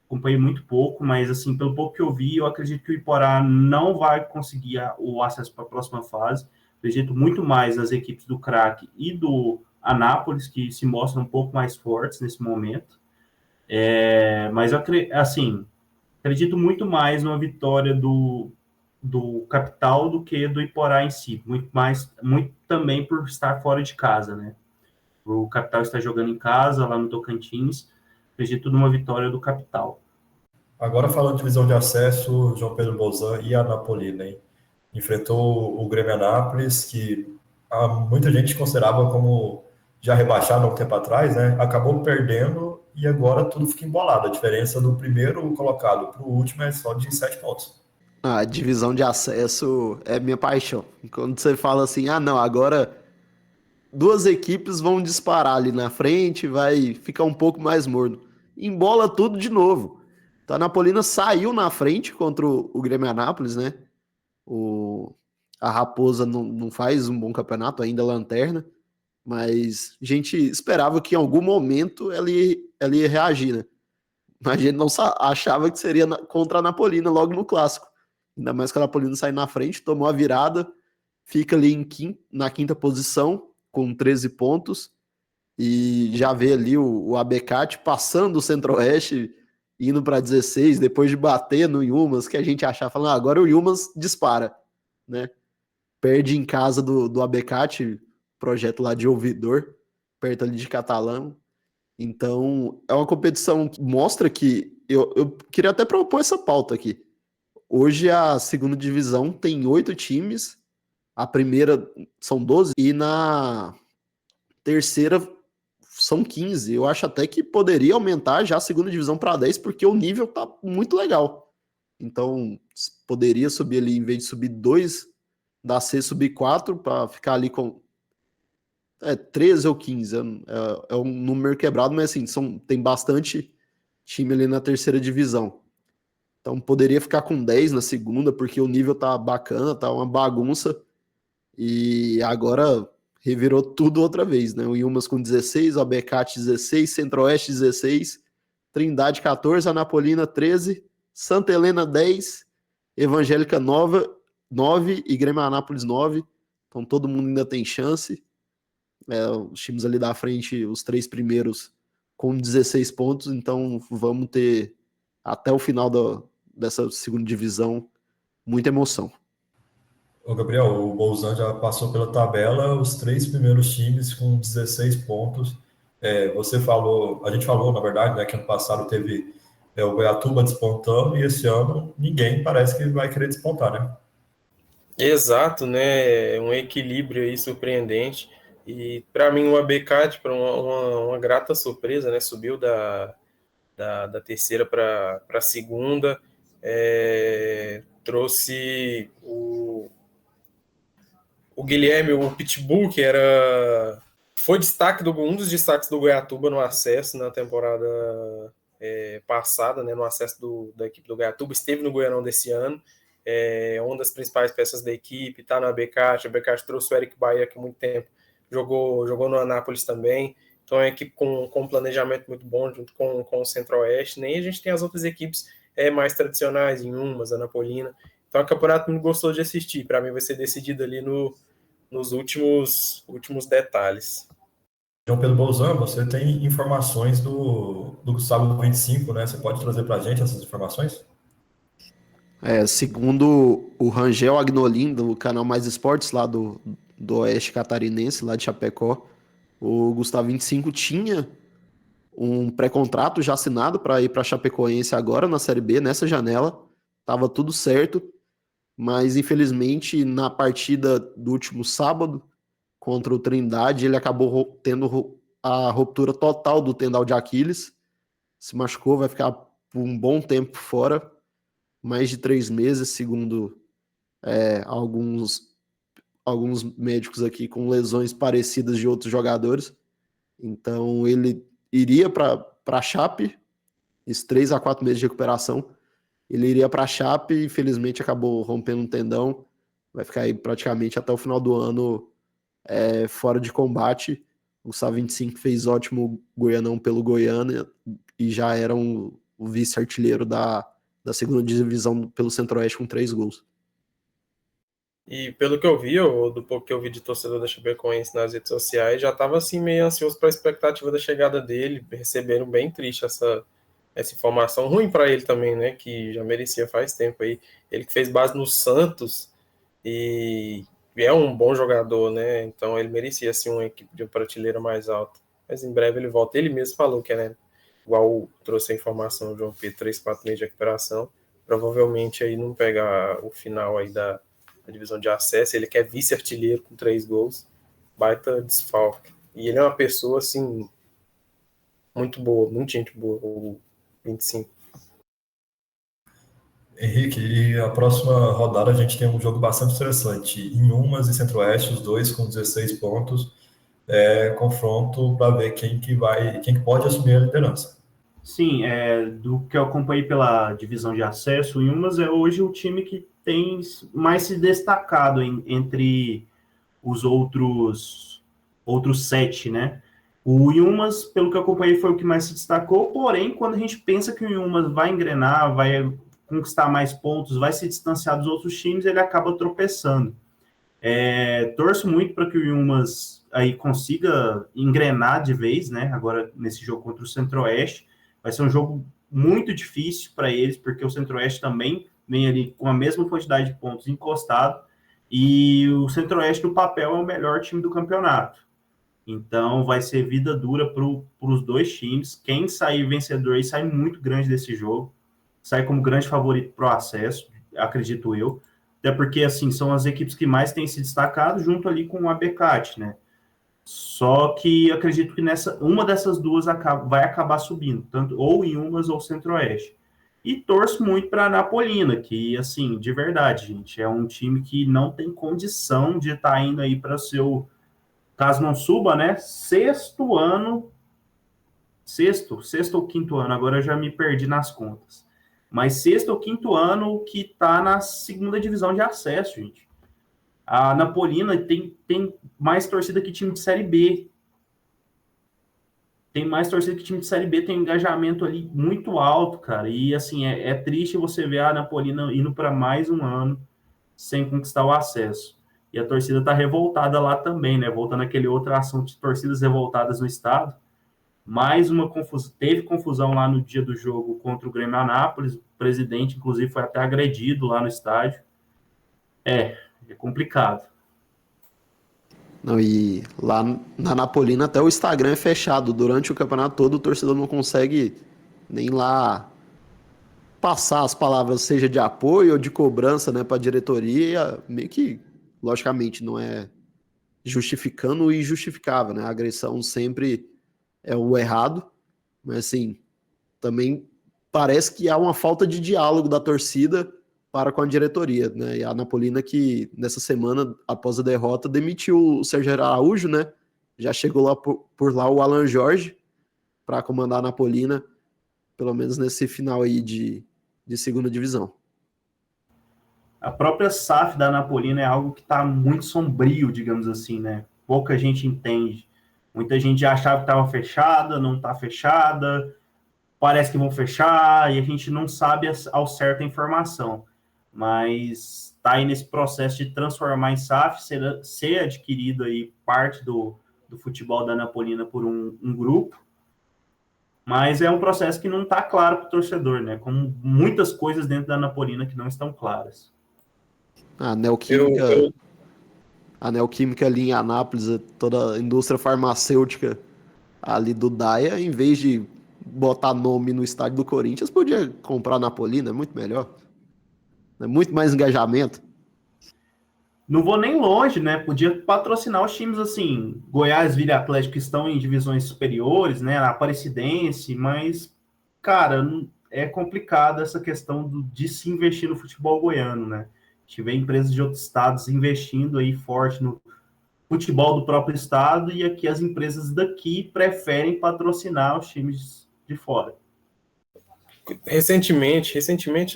acompanhei muito pouco, mas, assim, pelo pouco que eu vi, eu acredito que o Iporá não vai conseguir o acesso para a próxima fase. Acredito muito mais nas equipes do craque e do Anápolis, que se mostram um pouco mais fortes nesse momento. Mas, assim, acredito muito mais numa vitória do Capital do que do Iporá em si. Muito também por estar fora de casa, né? O Capital está jogando em casa, lá no Tocantins. Acredito numa vitória do Capital. Agora falando de divisão de acesso, João Pedro Bozan e a Anapolina, hein? Enfrentou o Grêmio Anápolis, que muita gente considerava como já rebaixado há um tempo atrás, né? Acabou perdendo e agora tudo fica embolado. A diferença do primeiro colocado para o último é só de 7 pontos. A divisão de acesso é minha paixão. Quando você fala assim, não, agora duas equipes vão disparar ali na frente, vai ficar um pouco mais morno. Embola tudo de novo. Então a Anapolina saiu na frente contra o Grêmio Anápolis, né? A Raposa não faz um bom campeonato, ainda lanterna, mas a gente esperava que em algum momento ela ia reagir, né? Mas a gente não achava que seria contra a Napolina logo no clássico. Ainda mais que a Napolina sai na frente, tomou a virada, fica ali na quinta posição, com 13 pontos, e já vê ali o ABCAT passando o Centro-Oeste, indo para 16, depois de bater no Yumas, que a gente achava, falando, agora o Yumas dispara, né? Perde em casa do ABCAT, projeto lá de ouvidor, perto ali de Catalão. Então, é uma competição que mostra que eu queria até propor essa pauta aqui. Hoje a segunda divisão tem 8 times, a primeira são 12 e na terceira são 15. Eu acho até que poderia aumentar já a segunda divisão para 10, porque o nível tá muito legal. Então, poderia subir ali, em vez de subir 2 da C, subir 4 para ficar ali com 13 ou 15. É um número quebrado, mas assim, tem bastante time ali na terceira divisão. Então poderia ficar com 10 na segunda, porque o nível tá bacana, tá uma bagunça. E agora revirou tudo outra vez, né? O Yumas com 16, o ABCAT 16, Centro-Oeste 16, Trindade 14, Anapolina 13, Santa Helena 10, Evangélica 9 e Grêmio Anápolis 9. Então todo mundo ainda tem chance. Os times ali da frente, os 3 primeiros com 16 pontos, então vamos ter até o final dessa segunda divisão muita emoção. Ô Gabriel, o Bolzan já passou pela tabela, os 3 primeiros times com 16 pontos. A gente falou, na verdade, né, que ano passado teve o Goiatuba despontando, e esse ano ninguém parece que vai querer despontar, né? Exato, né? Um equilíbrio aí surpreendente. E para mim o ABCAT, para uma grata surpresa, né? Subiu da terceira para a segunda, trouxe o Guilherme, o Pitbull, que foi um dos destaques do Goiatuba no acesso na temporada passada, né? No acesso da equipe do Goiatuba, esteve no Goianão desse ano. Uma das principais peças da equipe, está na ABCAT. A ABCAT trouxe o Eric Baia, que há muito tempo jogou no Anápolis também. Então é uma equipe com um planejamento muito bom, junto com o Centro-Oeste. Nem a gente tem as outras equipes mais tradicionais, em Umas, Anapolina. Então é um campeonato muito gostoso de assistir. Para mim vai ser decidido ali nos últimos detalhes. João Pedro Bolzan, você tem informações do Gustavo 25, né? Você pode trazer para a gente essas informações? Segundo o Rangel Agnolin, do canal Mais Esportes, lá do Oeste Catarinense, lá de Chapecó, o Gustavo 25 tinha um pré-contrato já assinado para ir para Chapecoense agora na Série B, nessa janela. Tava tudo certo, mas infelizmente na partida do último sábado contra o Trindade, ele acabou tendo a ruptura total do tendão de Aquiles, se machucou, vai ficar por um bom tempo fora, mais de 3 meses, segundo alguns médicos aqui com lesões parecidas de outros jogadores. Então ele iria para a Chape, esses 3 a 4 meses de recuperação, ele iria para a Chape e infelizmente acabou rompendo um tendão, vai ficar aí praticamente até o final do ano fora de combate. O Gustavo 25 fez ótimo Goianão pelo Goiânia e já era o vice-artilheiro da segunda divisão pelo Centro-Oeste com 3 gols. E pelo que eu vi, ou do pouco que eu vi de torcedor da Chapecoense nas redes sociais, já estava assim meio ansioso para a expectativa da chegada dele, recebendo bem triste essa informação, ruim para ele também, né, que já merecia faz tempo aí. Ele que fez base no Santos e é um bom jogador, né, então ele merecia assim uma equipe de prateleira mais alta. Mas em breve ele volta. Ele mesmo falou que igual trouxe a informação do João Pedro, 3, 4 meses de recuperação, provavelmente aí não pegar o final aí da divisão de acesso. Ele que é vice-artilheiro com 3 gols, baita desfalque. E ele é uma pessoa, assim, muito boa, muito gente boa, o 25. Henrique, e a próxima rodada a gente tem um jogo bastante interessante. Em Umas e Centro-Oeste, os 2 com 16 pontos. Confronto para ver quem que pode assumir a liderança. Sim, do que eu acompanhei pela divisão de acesso, o Yumas é hoje o time que tem mais se destacado entre os outros 7, né? O Yumas, pelo que eu acompanhei, foi o que mais se destacou, porém, quando a gente pensa que o Yumas vai engrenar, vai conquistar mais pontos, vai se distanciar dos outros times, ele acaba tropeçando. Torço muito para que o Yumas aí consiga engrenar de vez, né? Agora, nesse jogo contra o Centro-Oeste, vai ser um jogo muito difícil para eles, porque o Centro-Oeste também vem ali com a mesma quantidade de pontos encostado, e o Centro-Oeste, no papel, é o melhor time do campeonato. Então, vai ser vida dura para os dois times. Quem sair vencedor aí sai muito grande desse jogo, sai como grande favorito para o acesso, acredito eu. Até porque, assim, são as equipes que mais têm se destacado, junto ali com o Abecate, né? Só que acredito que uma dessas duas vai acabar subindo, tanto ou em Umas ou Centro-Oeste. E torço muito para a Napolina, que, assim, de verdade, gente, é um time que não tem condição de estar indo aí para o seu, caso não suba, né? Sexto ou quinto ano, agora eu já me perdi nas contas. Mas sexto ou quinto ano que está na segunda divisão de acesso, gente. A Napolina tem mais torcida que time de Série B. Tem mais torcida que time de Série B, tem um engajamento ali muito alto, cara. E, assim, é triste você ver a Napolina indo para mais um ano sem conquistar o acesso. E a torcida está revoltada lá também, né? Voltando àquele outro assunto de torcidas revoltadas no estado. Mais uma confusão. Teve confusão lá no dia do jogo contra o Grêmio Anápolis. O presidente, inclusive, foi até agredido lá no estádio. É complicado. Não, e lá na Napolina até o Instagram é fechado. Durante o campeonato todo, o torcedor não consegue nem lá passar as palavras, seja de apoio ou de cobrança, né, para a diretoria. Meio que, logicamente, não é justificando o injustificável, né? A agressão sempre é o errado, mas assim, também parece que há uma falta de diálogo da torcida para com a diretoria, né? E a Napolina que nessa semana, após a derrota, demitiu o Sérgio Araújo, né? Já chegou lá por lá o Alan Jorge para comandar a Napolina, pelo menos nesse final aí de segunda divisão. A própria SAF da Napolina é algo que está muito sombrio, digamos assim, né? Pouca gente entende. Muita gente já achava que estava fechada, não está fechada, parece que vão fechar, e a gente não sabe ao certo a informação. Mas está aí nesse processo de transformar em SAF, ser adquirido aí parte do futebol da Napolina por um grupo, mas é um processo que não está claro para o torcedor, né? Como muitas coisas dentro da Napolina que não estão claras. A Neoquímica ali em Anápolis, toda a indústria farmacêutica ali do Daia, em vez de botar nome no estádio do Corinthians, podia comprar a Napolina, é muito melhor. É muito mais engajamento. Não vou nem longe, né? Podia patrocinar os times assim, Goiás, Vila Atlético, que estão em divisões superiores, né? A Aparecidense, mas, cara, é complicado essa questão de se investir no futebol goiano, né? A gente vê empresas de outros estados investindo aí forte no futebol do próprio estado, e aqui as empresas daqui preferem patrocinar os times de fora. Recentemente,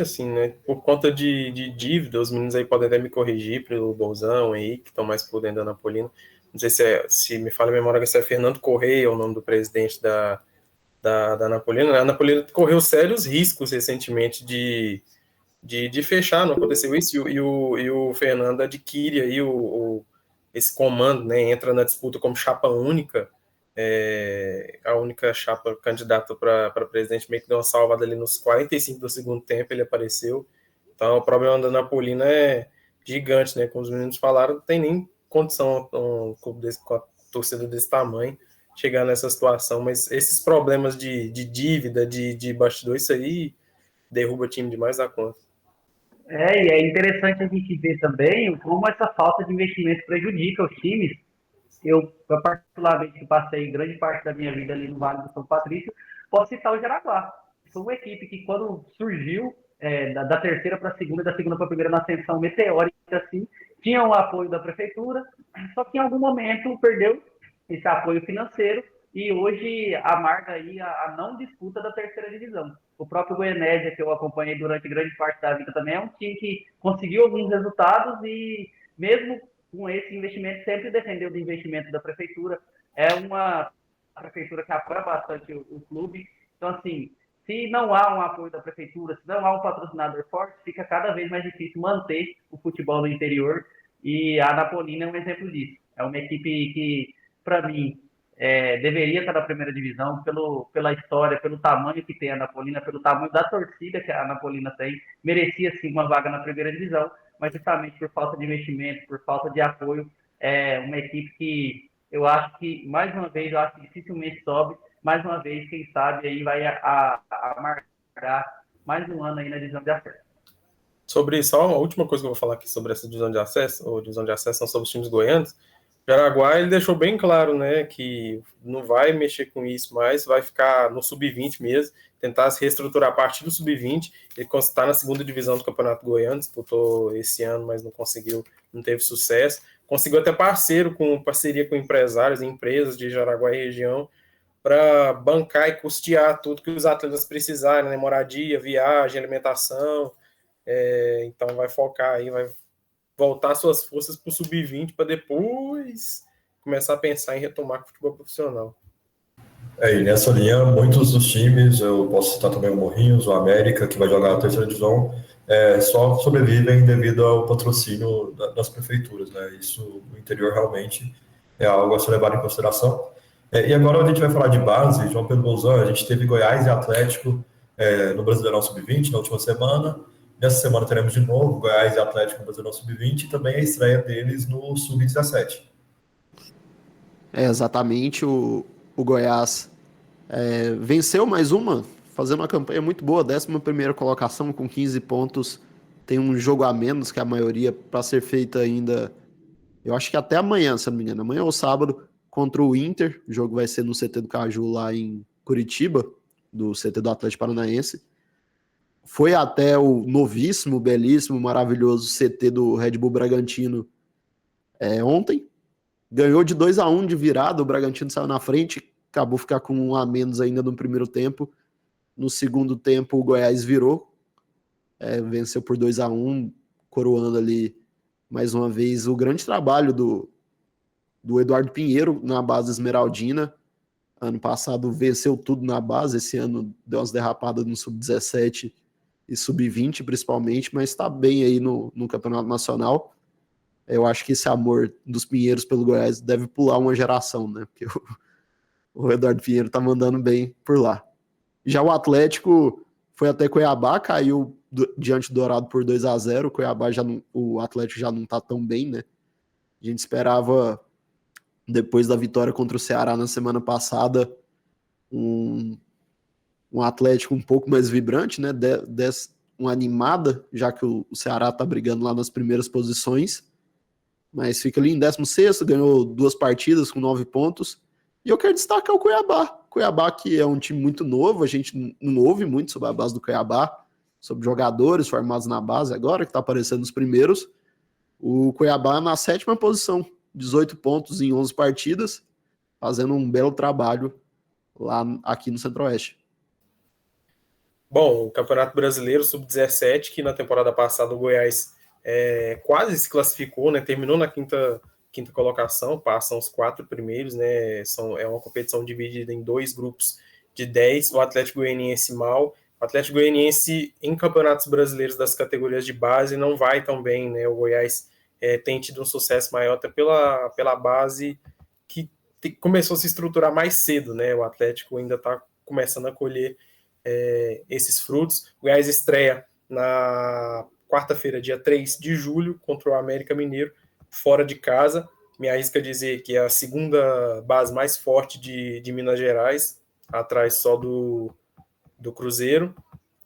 assim, né, por conta de dívida, os meninos aí podem até me corrigir, pelo Bolzão aí, que estão mais por dentro da Napolina, não sei se me fala a memória, se é Fernando Correia, o nome do presidente da Napolina, né? A Napolina correu sérios riscos recentemente de fechar, não aconteceu isso, e o Fernando adquire aí esse comando, né, entra na disputa como chapa única, a única chapa candidata para presidente, meio que deu uma salvada ali nos 45 do segundo tempo, ele apareceu. Então o problema da Napolina é gigante, né? Como os meninos falaram, não tem nem condição um clube desse, com a torcida desse tamanho chegar nessa situação, mas esses problemas de dívida, de bastidor, isso aí derruba time demais da conta. E é interessante a gente ver também como essa falta de investimento prejudica os times. Eu, particularmente, que passei grande parte da minha vida ali no Vale do São Patrício, posso citar o Jaraguá. Foi uma equipe que, quando surgiu da terceira para a segunda, da segunda para a primeira, na ascensão meteórica, assim, tinha o apoio da prefeitura, só que em algum momento perdeu esse apoio financeiro e hoje amarga aí a não disputa da terceira divisão. O próprio Goianésia, que eu acompanhei durante grande parte da vida também, é um time que conseguiu alguns resultados e, mesmo com esse investimento, sempre defendeu do investimento da prefeitura. É uma a prefeitura que apoia bastante o clube. Então, assim, se não há um apoio da prefeitura, se não há um patrocinador forte, fica cada vez mais difícil manter o futebol no interior, e a Anapolina é um exemplo disso. É uma equipe que, para mim, deveria estar na primeira divisão pela história, pelo tamanho que tem a Anapolina, pelo tamanho da torcida que a Anapolina tem, merecia sim uma vaga na primeira divisão, mas justamente por falta de investimento, por falta de apoio, é uma equipe que eu acho que, mais uma vez, eu acho que dificilmente sobe. Mais uma vez, quem sabe aí vai a marcar mais um ano aí na divisão de acesso. Sobre só uma última coisa que eu vou falar aqui sobre essa divisão de acesso, ou divisão de acesso, são sobre os times goianos. O Jaraguá, ele deixou bem claro, né, que não vai mexer com isso mais, vai ficar no sub-20 mesmo, tentar se reestruturar a partir do sub-20. Ele está na segunda divisão do Campeonato Goiano, disputou esse ano, mas não conseguiu, não teve sucesso. Conseguiu até parceria com empresários e empresas de Jaraguá e região para bancar e custear tudo que os atletas precisarem, né, moradia, viagem, alimentação. Então vai focar aí, vai voltar suas forças para o sub-20 para depois começar a pensar em retomar o futebol profissional. E nessa linha, muitos dos times, eu posso citar também o Morrinhos, o América, que vai jogar a terceira divisão, só sobrevivem devido ao patrocínio das prefeituras, né? Isso no interior realmente é algo a ser levado em consideração. E agora a gente vai falar de base. João Pedro Bolzan, a gente teve Goiás e Atlético no Brasileirão Sub-20 na última semana. Nessa semana teremos de novo Goiás e Atlético no Brasileirão Sub-20 e também a estreia deles no Sub-17. Exatamente, o Goiás venceu mais uma, fazendo uma campanha muito boa, 11ª colocação com 15 pontos, tem um jogo a menos que a maioria para ser feita ainda, eu acho que até amanhã, se não me engano, amanhã ou sábado, contra o Inter. O jogo vai ser no CT do Caju, lá em Curitiba, do CT do Atlético Paranaense. Foi até o novíssimo, belíssimo, maravilhoso CT do Red Bull Bragantino ontem. Ganhou de 2-1 de virada, o Bragantino saiu na frente, acabou ficar com 1 a menos ainda no primeiro tempo. No segundo tempo, o Goiás virou, venceu por 2-1, coroando ali mais uma vez o grande trabalho do Eduardo Pinheiro na base esmeraldina. Ano passado venceu tudo na base, esse ano deu umas derrapadas no sub-17 e sub-20 principalmente, mas está bem aí no Campeonato Nacional. Eu acho que esse amor dos Pinheiros pelo Goiás deve pular uma geração, né? Porque o Eduardo Pinheiro tá mandando bem por lá. Já o Atlético foi até Cuiabá, caiu diante do Dourado por 2-0. O Atlético já não tá tão bem, né? A gente esperava, depois da vitória contra o Ceará na semana passada, um Atlético um pouco mais vibrante, né? Uma animada, já que o Ceará tá brigando lá nas primeiras posições. Mas fica ali em 16º, ganhou 2 partidas com 9 pontos. E eu quero destacar o Cuiabá. Cuiabá, que é um time muito novo, a gente não ouve muito sobre a base do Cuiabá, sobre jogadores formados na base agora, que está aparecendo nos primeiros. O Cuiabá na 7ª posição, 18 pontos em 11 partidas, fazendo um belo trabalho aqui no Centro-Oeste. Bom, o Campeonato Brasileiro Sub-17, que na temporada passada o Goiás quase se classificou, né? Terminou na quinta colocação, passam os 4 primeiros, né? É uma competição dividida em 2 grupos de 10. O Atlético Goianiense mal. O Atlético Goianiense em campeonatos brasileiros das categorias de base não vai tão bem, né? O Goiás tem tido um sucesso maior até pela base que começou a se estruturar mais cedo, né? O Atlético ainda está começando a colher esses frutos. O Goiás estreia na quarta-feira, dia 3 de julho, contra o América Mineiro, fora de casa. Me arrisco a dizer que é a segunda base mais forte de Minas Gerais, atrás só do Cruzeiro.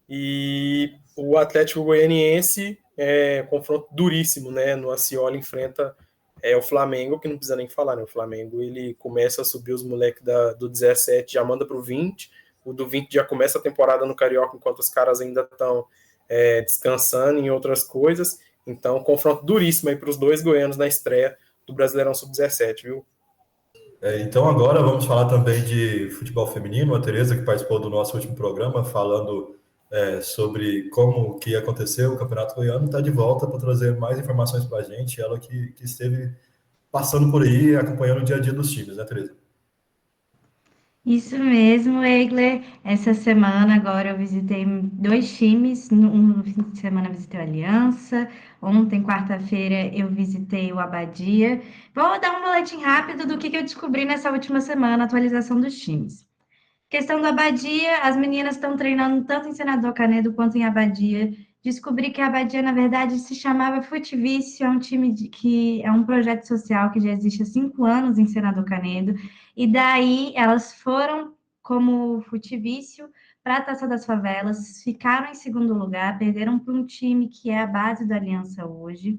E o Atlético Goianiense confronto duríssimo, né? No Accioli enfrenta o Flamengo, que não precisa nem falar, né? O Flamengo, ele começa a subir os moleques do 17, já manda pro 20. O do 20 já começa a temporada no Carioca, enquanto os caras ainda estão descansando em outras coisas. Então, confronto duríssimo aí para os 2 goianos na estreia do Brasileirão Sub-17, viu? Então agora vamos falar também de futebol feminino. A Tereza, que participou do nosso último programa, falando sobre como que aconteceu o Campeonato Goiano, está de volta para trazer mais informações para a gente. Ela que esteve passando por aí, acompanhando o dia a dia dos times, né, Tereza? Isso mesmo, Eigler. Essa semana agora eu visitei dois times. No fim de semana eu visitei o Aliança. Ontem, quarta-feira, eu visitei o Abadia. Vou dar um boletim rápido do que eu descobri nessa última semana, atualização dos times. Questão do Abadia, as meninas estão treinando tanto em Senador Canedo quanto em Abadia. Descobri que a Abadia, na verdade, se chamava Futivício, é um que é um projeto social que já existe há 5 anos em Senador Canedo, e daí elas foram como Futivício para a Taça das Favelas, ficaram em segundo lugar, perderam para um time que é a base da Aliança hoje.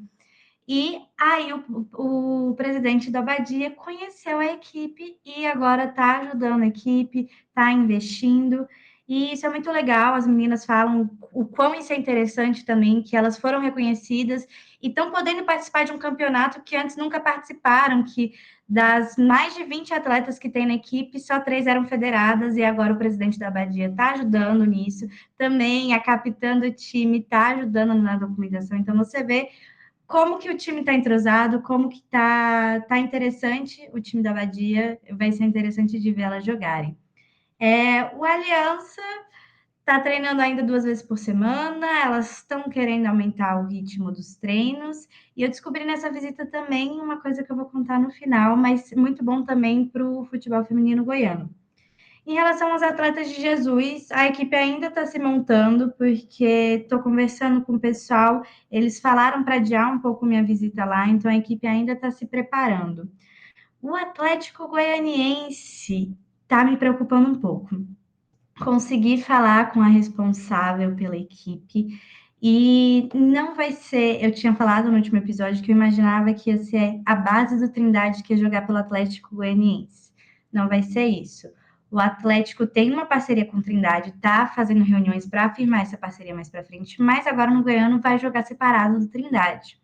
E aí o presidente da Abadia conheceu a equipe e agora está ajudando a equipe, está investindo. E isso é muito legal. As meninas falam o quão isso é interessante também, que elas foram reconhecidas e estão podendo participar de um campeonato que antes nunca participaram, que das mais de 20 atletas que tem na equipe, só 3 eram federadas, e agora o presidente da Abadia está ajudando nisso. Também a capitã do time está ajudando na documentação. Então você vê como que o time está entrosado, como que tá interessante o time da Badia, vai ser interessante de ver elas jogarem. O Aliança está treinando ainda 2 vezes por semana, elas estão querendo aumentar o ritmo dos treinos, e eu descobri nessa visita também uma coisa que eu vou contar no final, mas muito bom também para o futebol feminino goiano. Em relação aos atletas de Jesus, a equipe ainda está se montando, porque estou conversando com o pessoal, eles falaram para adiar um pouco minha visita lá, então a equipe ainda está se preparando. O Atlético Goianiense está me preocupando um pouco. Consegui falar com a responsável pela equipe e não vai ser. Eu tinha falado no último episódio que eu imaginava que ia ser a base do Trindade que ia jogar pelo Atlético Goianiense. Não vai ser isso. O Atlético tem uma parceria com o Trindade, está fazendo reuniões para afirmar essa parceria mais para frente, mas agora no Goiano vai jogar separado do Trindade.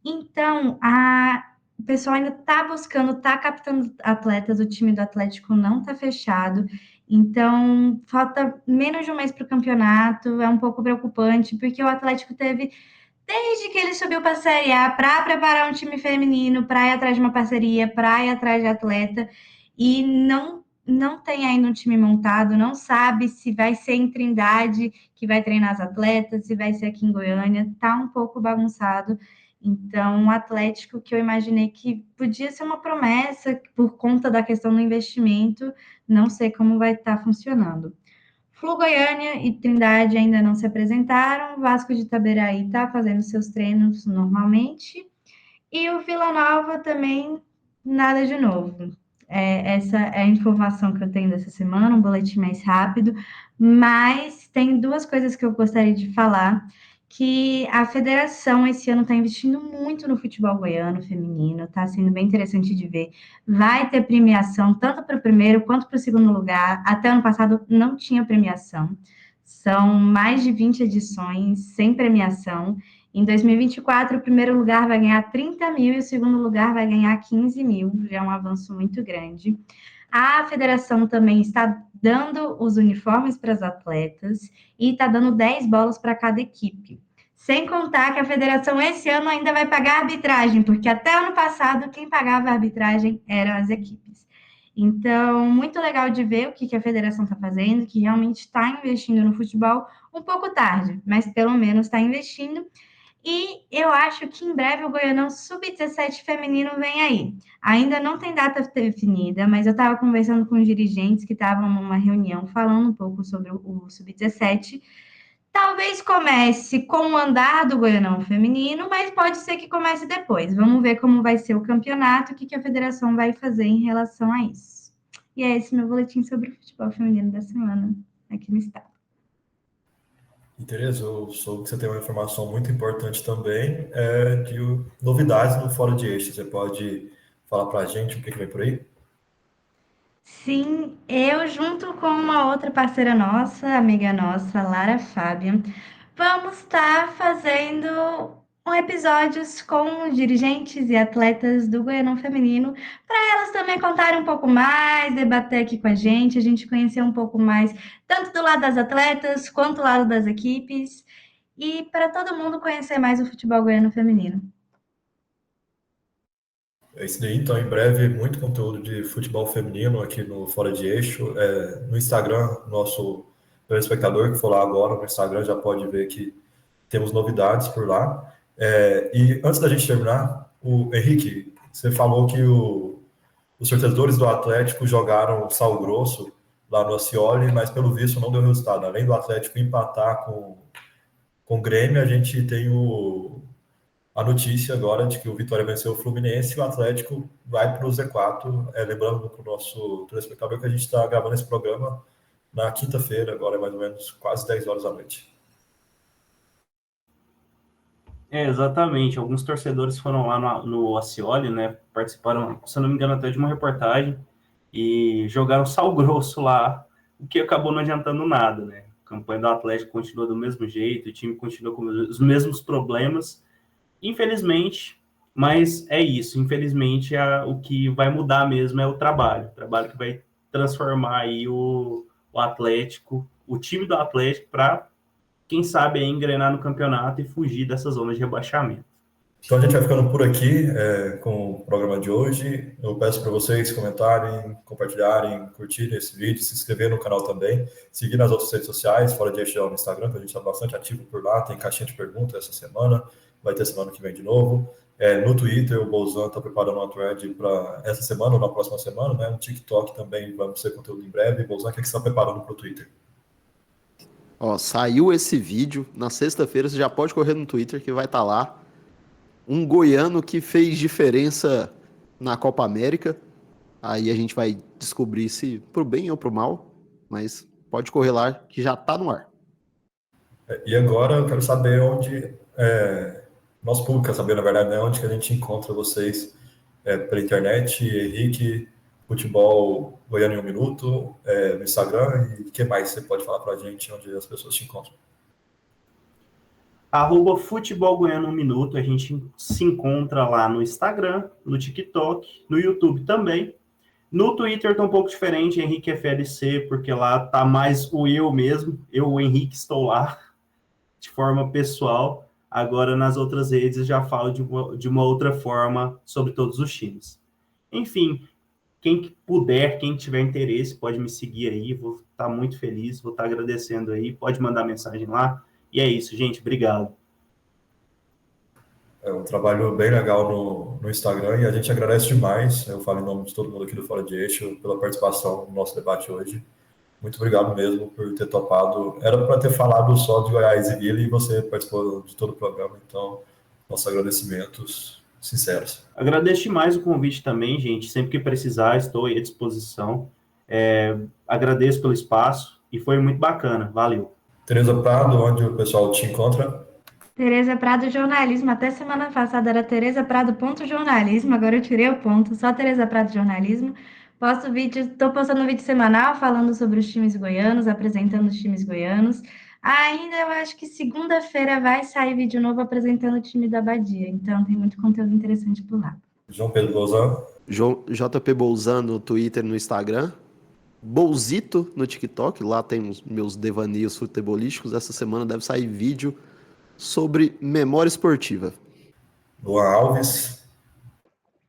Então, o pessoal ainda está buscando, está captando atletas, o time do Atlético não está fechado. Então, falta menos de um mês para o campeonato, é um pouco preocupante, porque o Atlético teve, desde que ele subiu para a Série A, para preparar um time feminino, para ir atrás de uma parceria, para ir atrás de atleta, e não tem ainda um time montado, não sabe se vai ser em Trindade que vai treinar as atletas, se vai ser aqui em Goiânia, tá um pouco bagunçado. Então, o Atlético, que eu imaginei que podia ser uma promessa por conta da questão do investimento, não sei como vai estar funcionando. Flu Goiânia e Trindade ainda não se apresentaram, Vasco de Itaberaí está fazendo seus treinos normalmente, e o Vila Nova também, nada de novo. Essa é a informação que eu tenho dessa semana, um boletim mais rápido, mas tem duas coisas que eu gostaria de falar, que a federação esse ano está investindo muito no futebol goiano feminino, está sendo bem interessante de ver. Vai ter premiação tanto para o primeiro quanto para o segundo lugar. Até ano passado não tinha premiação. São mais de 20 edições sem premiação. Em 2024, o primeiro lugar vai ganhar 30 mil e o segundo lugar vai ganhar 15 mil. Já é um avanço muito grande. A federação também está dando os uniformes para as atletas e está dando 10 bolas para cada equipe. Sem contar que a federação esse ano ainda vai pagar a arbitragem, porque até ano passado quem pagava a arbitragem eram as equipes. Então, muito legal de ver o que a federação está fazendo, que realmente está investindo no futebol um pouco tarde, mas pelo menos está investindo. E eu acho que em breve o Goianão Sub-17 feminino vem aí. Ainda não tem data definida, mas eu estava conversando com os dirigentes que estavam numa reunião falando um pouco sobre o Sub-17. Talvez comece com o andar do Goianão feminino, mas pode ser que comece depois. Vamos ver como vai ser o campeonato, o que a federação vai fazer em relação a isso. E é esse meu boletim sobre o futebol feminino da semana aqui no estado. Interesse, eu soube que você tem uma informação muito importante também, de novidades no Fora de Eixo. Você pode falar para a gente o que vem por aí? Sim, eu junto com uma outra parceira nossa, amiga nossa, Lara Fábia, vamos estar fazendo episódios com dirigentes e atletas do Goianão Feminino, para elas também contarem um pouco mais, debater aqui com a gente conhecer um pouco mais, tanto do lado das atletas quanto do lado das equipes, e para todo mundo conhecer mais o futebol goiano feminino. É isso daí, então, em breve, muito conteúdo de futebol feminino aqui no Fora de Eixo. No Instagram, nosso telespectador que for lá agora no Instagram já pode ver que temos novidades por lá. E antes da gente terminar, o Henrique, você falou que os torcedores do Atlético jogaram sal grosso lá no Ascioli, mas pelo visto não deu resultado. Além do Atlético empatar com o Grêmio, a gente tem a notícia agora de que o Vitória venceu o Fluminense e o Atlético vai para o Z4. Lembrando para o nosso telespectador que a gente está gravando esse programa na quinta-feira, agora é mais ou menos quase 10 horas da noite. Exatamente. Alguns torcedores foram lá no Ascioli, né? Participaram, se eu não me engano, até de uma reportagem e jogaram sal grosso lá, o que acabou não adiantando nada, né? A campanha do Atlético continua do mesmo jeito, o time continua com os mesmos problemas. Infelizmente, mas é isso. Infelizmente, o que vai mudar mesmo é o trabalho que vai transformar aí o Atlético, o time do Atlético, para, quem sabe, aí, engrenar no campeonato e fugir dessa zona de rebaixamento. Então a gente vai ficando por aqui com o programa de hoje. Eu peço para vocês comentarem, compartilharem, curtirem esse vídeo, se inscrever no canal também, seguir nas outras redes sociais, Fora de Eixo no Instagram, que a gente está bastante ativo por lá, tem caixinha de perguntas essa semana, vai ter semana que vem de novo. No Twitter, o Bolzan está preparando uma thread para essa semana ou na próxima semana, né? No TikTok também vamos ter conteúdo em breve. Bolzan, o que você está preparando para o Twitter? Ó, saiu esse vídeo, na sexta-feira você já pode correr no Twitter que vai estar lá. Um goiano que fez diferença na Copa América. Aí a gente vai descobrir se pro bem ou pro mal, mas pode correr lá que já tá no ar. E agora eu quero saber onde, nosso público quer saber, na verdade, né, onde que a gente encontra vocês pela internet, Henrique, Futebol Goiano em um Minuto, no Instagram, e o que mais você pode falar pra gente onde as pessoas te encontram? @Futebol Goiano 1 Minuto, a gente se encontra lá no Instagram, no TikTok, no YouTube também. No Twitter tá um pouco diferente, Henrique FLC, porque lá tá mais o eu mesmo, eu, o Henrique, estou lá, de forma pessoal. Agora, nas outras redes, eu já falo de uma outra forma sobre todos os times. Enfim, quem puder, quem tiver interesse, pode me seguir aí, vou estar muito feliz, vou estar agradecendo aí, pode mandar mensagem lá. E é isso, gente, obrigado. É um trabalho bem legal no Instagram e a gente agradece demais. Eu falo em nome de todo mundo aqui do Fora de Eixo pela participação no nosso debate hoje. Muito obrigado mesmo por ter topado. Era para ter falado só de Goiás e Vila e você participou de todo o programa, então nossos agradecimentos sinceros. Agradeço demais o convite também, gente. Sempre que precisar, estou aí à disposição. Agradeço pelo espaço e foi muito bacana. Valeu. Tereza Prado, onde o pessoal te encontra? Tereza Prado Jornalismo. Até semana passada era Tereza Prado ponto jornalismo. Agora eu tirei o ponto. Só Tereza Prado Jornalismo. Posto vídeo, estou postando um vídeo semanal falando sobre os times goianos, apresentando os times goianos. Ainda eu acho que segunda-feira vai sair vídeo novo apresentando o time da Badia. Então tem muito conteúdo interessante por lá. João Pedro Bolzan. JP Bolzan no Twitter e no Instagram. Bolzito no TikTok, lá tem os meus devaneios futebolísticos. Essa semana deve sair vídeo sobre memória esportiva. Luan Alves.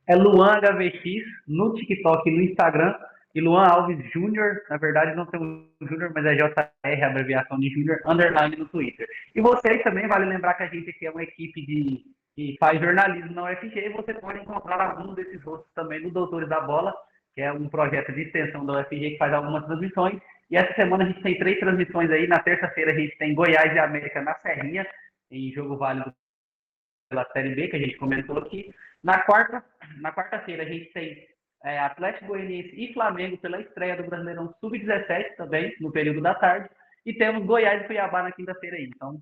Luan HVX no TikTok e no Instagram. E Luan Alves Júnior, na verdade não tem um Júnior, mas é JR, abreviação de Júnior, underline no Twitter. E vocês também, vale lembrar que a gente aqui é uma equipe que faz jornalismo na UFG, e você pode encontrar alguns desses rostos também no Doutores da Bola, que é um projeto de extensão da UFG que faz algumas transmissões. E essa semana a gente tem 3 transmissões aí. Na terça-feira a gente tem Goiás e América na Serrinha, em jogo válido pela Série B, que a gente comentou aqui. Na quarta-feira a gente tem Atlético Goianiense e Flamengo pela estreia do Brasileirão Sub-17 também, no período da tarde. E temos Goiás e Cuiabá na quinta-feira aí, então,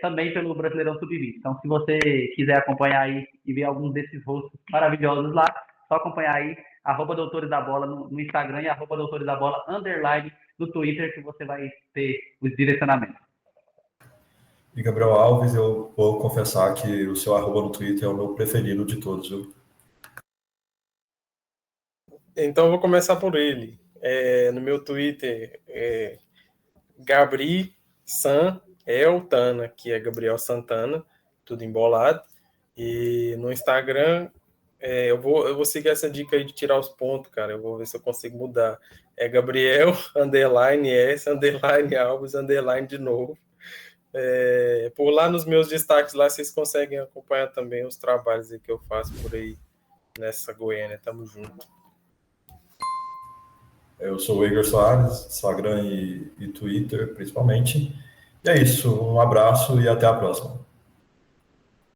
também pelo Brasileirão Sub-20. Então, se você quiser acompanhar aí e ver alguns desses rostos maravilhosos lá, só acompanhar aí, @Doutores da Bola no Instagram e @Doutores da Bola _ no Twitter, que você vai ter os direcionamentos. E Gabriel Alves, eu vou confessar que o seu @ no Twitter é o meu preferido de todos, viu? Então, eu vou começar por ele. No meu Twitter, Gabri San Tana, que é Gabriel Santana, tudo embolado. E no Instagram, Eu vou seguir essa dica aí de tirar os pontos, cara. Eu vou ver se eu consigo mudar. É Gabriel, underline S, underline Alves, underline de novo. Por lá nos meus destaques lá, vocês conseguem acompanhar também os trabalhos que eu faço por aí nessa Goiânia. Tamo junto. Eu sou o Igor Soares, Instagram e Twitter, principalmente. E é isso, um abraço e até a próxima.